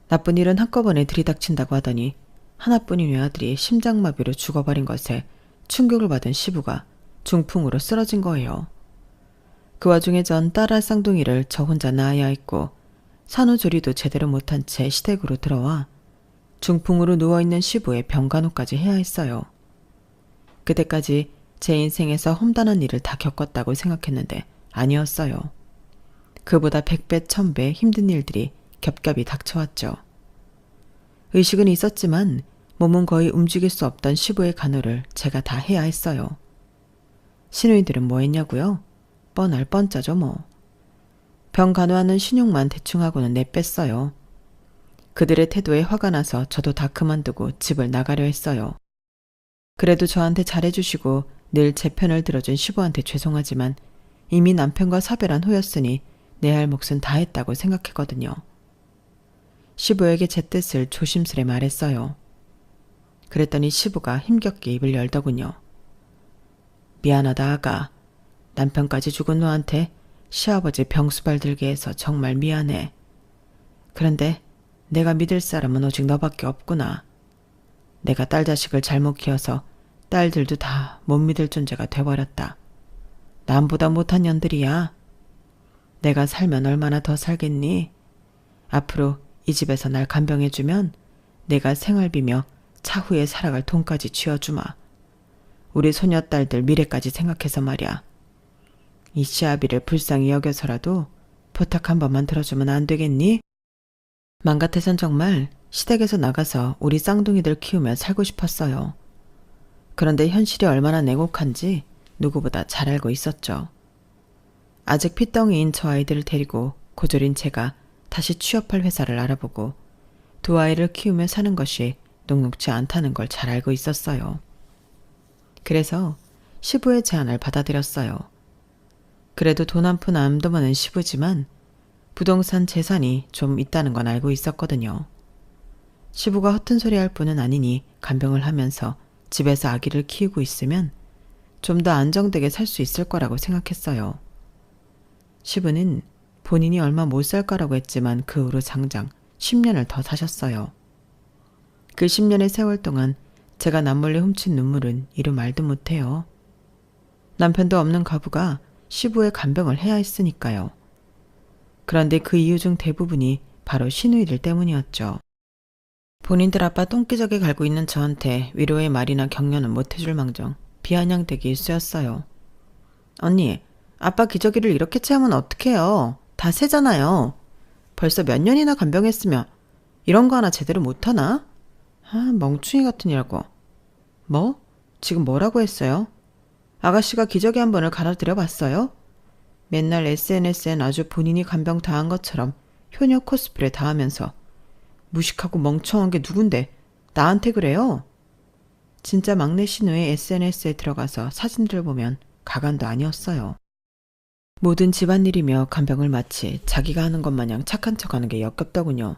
나쁜 일은 한꺼번에 들이닥친다고 하더니 하나뿐인 외아들이 심장마비로 죽어버린 것에 충격을 받은 시부가 중풍으로 쓰러진 거예요. 그 와중에 전 딸아 쌍둥이를 저 혼자 낳아야 했고 산후조리도 제대로 못한 채 시댁으로 들어와 중풍으로 누워있는 시부의 병간호까지 해야 했어요. 그때까지 제 인생에서 험단한 일을 다 겪었다고 생각했는데 아니었어요. 그보다 100배, 1000배 힘든 일들이 겹겹이 닥쳐왔죠. 의식은 있었지만 몸은 거의 움직일 수 없던 시부의 간호를 제가 다 해야 했어요. 시누이들은 뭐 했냐고요? 뻔할 뻔짜죠 뭐. 병 간호하는 신용만 대충 하고는 내뺐어요. 그들의 태도에 화가 나서 저도 다 그만두고 집을 나가려 했어요. 그래도 저한테 잘해주시고 늘 제 편을 들어준 시부한테 죄송하지만 이미 남편과 사별한 후였으니 내 할 몫은 다 했다고 생각했거든요. 시부에게 제 뜻을 조심스레 말했어요. 그랬더니 시부가 힘겹게 입을 열더군요. 미안하다 아가. 남편까지 죽은 너한테 시아버지 병수발 들게 해서 정말 미안해. 그런데 내가 믿을 사람은 오직 너밖에 없구나. 내가 딸 자식을 잘못 키워서 딸들도 다 못 믿을 존재가 돼버렸다. 남보다 못한 년들이야. 내가 살면 얼마나 더 살겠니? 앞으로 이 집에서 날 간병해주면 내가 생활비며 차후에 살아갈 돈까지 쥐어주마. 우리 소녀딸들 미래까지 생각해서 말이야. 이 시아비를 불쌍히 여겨서라도 부탁 한 번만 들어주면 안 되겠니? 맘 같아선 정말 시댁에서 나가서 우리 쌍둥이들 키우며 살고 싶었어요. 그런데 현실이 얼마나 냉혹한지 누구보다 잘 알고 있었죠. 아직 핏덩이인 저 아이들을 데리고 고졸인 제가 다시 취업할 회사를 알아보고 두 아이를 키우며 사는 것이 녹록지 않다는 걸 잘 알고 있었어요. 그래서 시부의 제안을 받아들였어요. 그래도 돈 한 푼 안 드는 시부지만 부동산 재산이 좀 있다는 건 알고 있었거든요. 시부가 허튼 소리 할 뿐은 아니니 간병을 하면서 집에서 아기를 키우고 있으면 좀 더 안정되게 살 수 있을 거라고 생각했어요. 시부는 본인이 얼마 못 살 거라고 했지만 그 후로 장장 10년을 더 사셨어요. 그 10년의 세월 동안 제가 남몰래 훔친 눈물은 이루 말도 못해요. 남편도 없는 과부가 시부의 간병을 해야 했으니까요. 그런데 그 이유 중 대부분이 바로 시누이들 때문이었죠. 본인들 아빠 똥기저귀 갈고 있는 저한테 위로의 말이나 격려는 못해줄 망정 비아냥대기 일쑤였어요. 언니, 아빠 기저귀를 이렇게 채우면 어떡해요? 다 새잖아요. 벌써 몇 년이나 간병했으며 이런 거 하나 제대로 못하나? 아, 멍충이 같은 이라고. 뭐? 지금 뭐라고 했어요? 아가씨가 기저귀 한 번을 갈아드려 봤어요? 맨날 SNS엔 아주 본인이 간병 다 한 것처럼 효녀 코스프레 다 하면서 무식하고 멍청한 게 누군데 나한테 그래요? 진짜 막내 시누의 SNS에 들어가서 사진들 보면 가관도 아니었어요. 모든 집안일이며 간병을 마치 자기가 하는 것 마냥 착한 척하는 게 역겹더군요.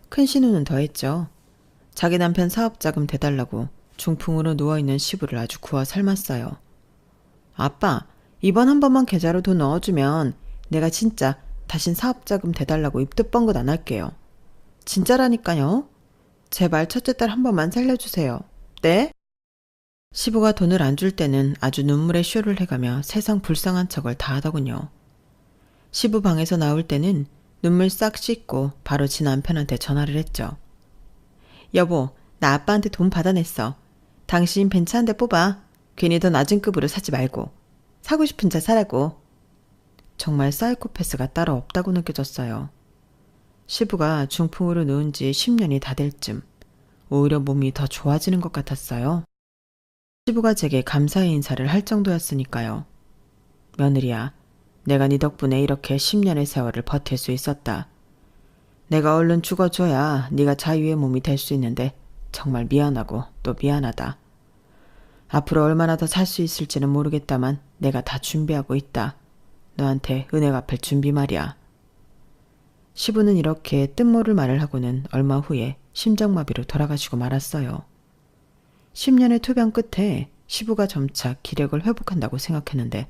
큰 시누는 더했죠. 자기 남편 사업자금 대달라고 중풍으로 누워있는 시부를 아주 구워 삶았어요. 아빠, 이번 한 번만 계좌로 돈 넣어주면 내가 진짜 다신 사업자금 대달라고 입도 뻥긋 안 할게요. 진짜라니까요. 제발 첫째 딸 한 번만 살려주세요. 네? 시부가 돈을 안 줄 때는 아주 눈물의 쇼를 해가며 세상 불쌍한 척을 다 하더군요. 시부 방에서 나올 때는 눈물 싹 씻고 바로 지 남편한테 전화를 했죠. 여보, 나 아빠한테 돈 받아냈어. 당신 벤츠 한 대 뽑아. 괜히 더 낮은 급으로 사지 말고. 사고 싶은 차 사라고. 정말 사이코패스가 따로 없다고 느껴졌어요. 시부가 중풍으로 누운 지 10년이 다 될 쯤 오히려 몸이 더 좋아지는 것 같았어요. 시부가 제게 감사의 인사를 할 정도였으니까요. 며느리야, 내가 네 덕분에 이렇게 10년의 세월을 버틸 수 있었다. 내가 얼른 죽어줘야 네가 자유의 몸이 될 수 있는데 정말 미안하고 또 미안하다. 앞으로 얼마나 더 살 수 있을지는 모르겠다만 내가 다 준비하고 있다. 너한테 은혜 갚을 준비 말이야. 시부는 이렇게 뜻모를 말을 하고는 얼마 후에 심장마비로 돌아가시고 말았어요. 10년의 투병 끝에 시부가 점차 기력을 회복한다고 생각했는데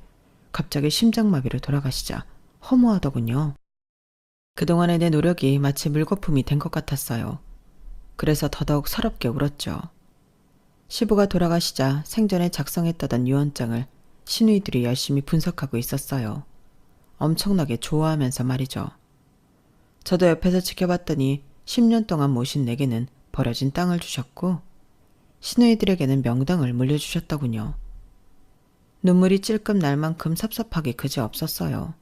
갑자기 심장마비로 돌아가시자 허무하더군요. 그동안의 내 노력이 마치 물거품이 된 것 같았어요. 그래서 더더욱 서럽게 울었죠. 시부가 돌아가시자 생전에 작성했다던 유언장을 시누이들이 열심히 분석하고 있었어요. 엄청나게 좋아하면서 말이죠. 저도 옆에서 지켜봤더니 10년 동안 모신 내게는 버려진 땅을 주셨고 시누이들에게는 명당을 물려주셨더군요. 눈물이 찔끔 날 만큼 섭섭하기 그지 없었어요.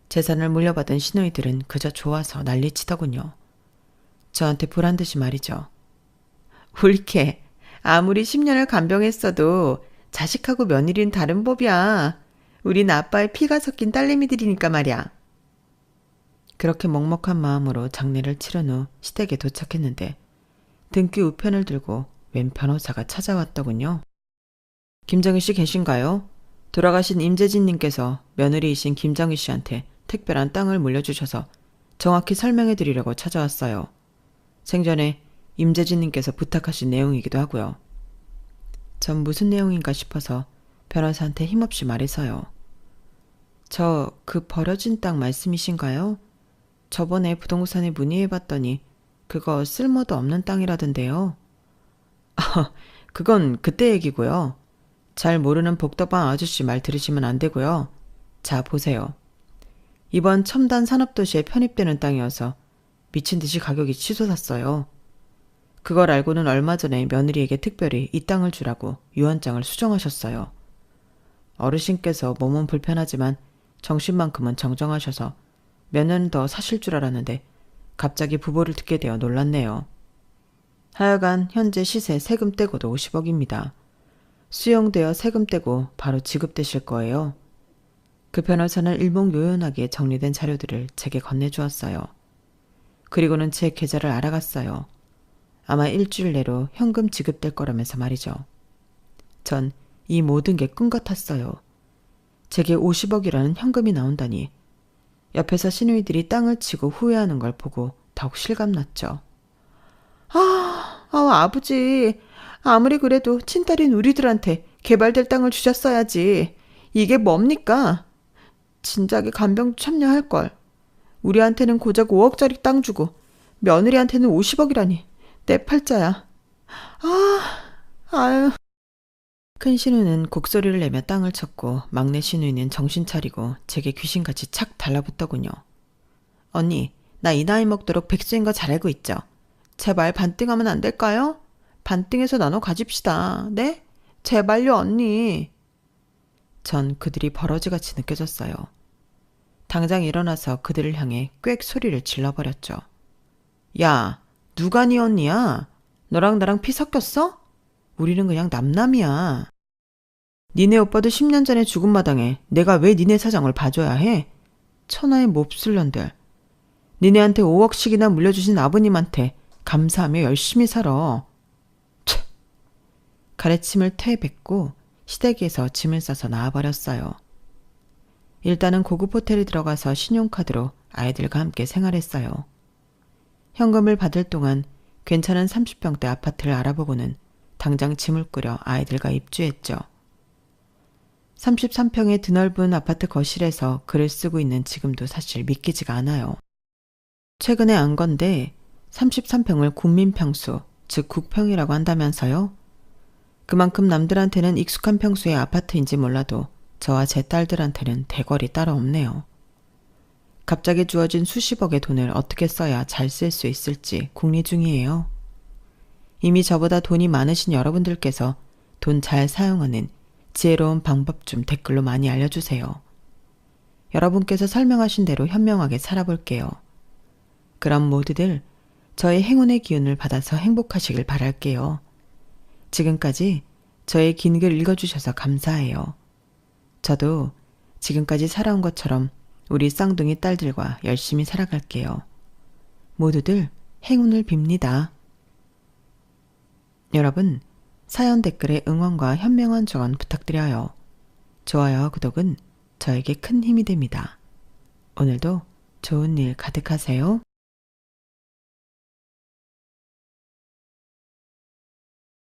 재산을 물려받은 시누이들은 그저 좋아서 난리치더군요. 저한테 보란듯이 말이죠. 옳게 아무리 10년을 간병했어도 자식하고 며느리는 다른 법이야. 우린 아빠의 피가 섞인 딸내미들이니까 말이야. 그렇게 먹먹한 마음으로 장례를 치른 후 시댁에 도착했는데 등기 우편을 들고 웬 변호사가 찾아왔더군요. 김정희 씨 계신가요? 돌아가신 임재진님께서 며느리이신 김정희 씨한테 특별한 땅을 물려주셔서 정확히 설명해 드리려고 찾아왔어요. 생전에 임재진님께서 부탁하신 내용이기도 하고요. 전 무슨 내용인가 싶어서 변호사한테 힘없이 말해서요. 저 그 버려진 땅 말씀이신가요? 저번에 부동산에 문의해봤더니 그거 쓸모도 없는 땅이라던데요. 그건 그때 얘기고요. 잘 모르는 복덕방 아저씨 말 들으시면 안 되고요. 자, 보세요. 이번 첨단 산업도시에 편입되는 땅이어서 미친 듯이 가격이 치솟았어요. 그걸 알고는 얼마 전에 며느리에게 특별히 이 땅을 주라고 유언장을 수정하셨어요. 어르신께서 몸은 불편하지만 정신만큼은 정정하셔서 몇 년 더 사실 줄 알았는데 갑자기 부보를 듣게 되어 놀랐네요. 하여간 현재 시세 세금 떼고도 50억입니다. 수용되어 세금 떼고 바로 지급되실 거예요. 그 변호사는 일목요연하게 정리된 자료들을 제게 건네주었어요. 그리고는 제 계좌를 알아갔어요. 아마 일주일 내로 현금 지급될 거라면서 말이죠. 전 이 모든 게 꿈 같았어요. 제게 50억이라는 현금이 나온다니. 옆에서 시누이들이 땅을 치고 후회하는 걸 보고 더욱 실감났죠. 아버지. 아무리 그래도 친딸인 우리들한테 개발될 땅을 주셨어야지. 이게 뭡니까? 진작에 간병 참여할걸. 우리한테는 고작 5억짜리 땅 주고 며느리한테는 50억이라니. 내 팔자야. 아유. 큰 시누는 곡소리를 내며 땅을 쳤고 막내 시누이는 정신 차리고 제게 귀신같이 착 달라붙더군요. 언니, 나 이 나이 먹도록 백수인 거 잘 알고 있죠? 제발 반띵하면 안 될까요? 반띵해서 나눠 가집시다. 네? 제발요, 언니. 전 그들이 버러지같이 느껴졌어요. 당장 일어나서 그들을 향해 꽥 소리를 질러버렸죠. 야, 누가 네 언니야? 너랑 나랑 피 섞였어? 우리는 그냥 남남이야. 니네 오빠도 10년 전에 죽은 마당에 내가 왜 니네 사정을 봐줘야 해? 천하의 몹쓸년들. 니네한테 5억씩이나 물려주신 아버님한테 감사하며 열심히 살아. 차. 가래침을 퇴뱉고 시댁에서 짐을 싸서 나와버렸어요. 일단은 고급 호텔에 들어가서 신용카드로 아이들과 함께 생활했어요. 현금을 받을 동안 괜찮은 30평대 아파트를 알아보고는 당장 짐을 꾸려 아이들과 입주했죠. 33평의 드넓은 아파트 거실에서 글을 쓰고 있는 지금도 사실 믿기지가 않아요. 최근에 안 건데 33평을 국민평수, 즉 국평이라고 한다면서요? 그만큼 남들한테는 익숙한 평수의 아파트인지 몰라도 저와 제 딸들한테는 대궐이 따로 없네요. 갑자기 주어진 수십억의 돈을 어떻게 써야 잘 쓸 수 있을지 궁리 중이에요. 이미 저보다 돈이 많으신 여러분들께서 돈 잘 사용하는 지혜로운 방법 좀 댓글로 많이 알려주세요. 여러분께서 설명하신 대로 현명하게 살아볼게요. 그럼 모두들 저의 행운의 기운을 받아서 행복하시길 바랄게요. 지금까지 저의 긴 글 읽어주셔서 감사해요. 저도 지금까지 살아온 것처럼 우리 쌍둥이 딸들과 열심히 살아갈게요. 모두들 행운을 빕니다. 여러분, 사연 댓글에 응원과 현명한 조언 부탁드려요. 좋아요와 구독은 저에게 큰 힘이 됩니다. 오늘도 좋은 일 가득하세요.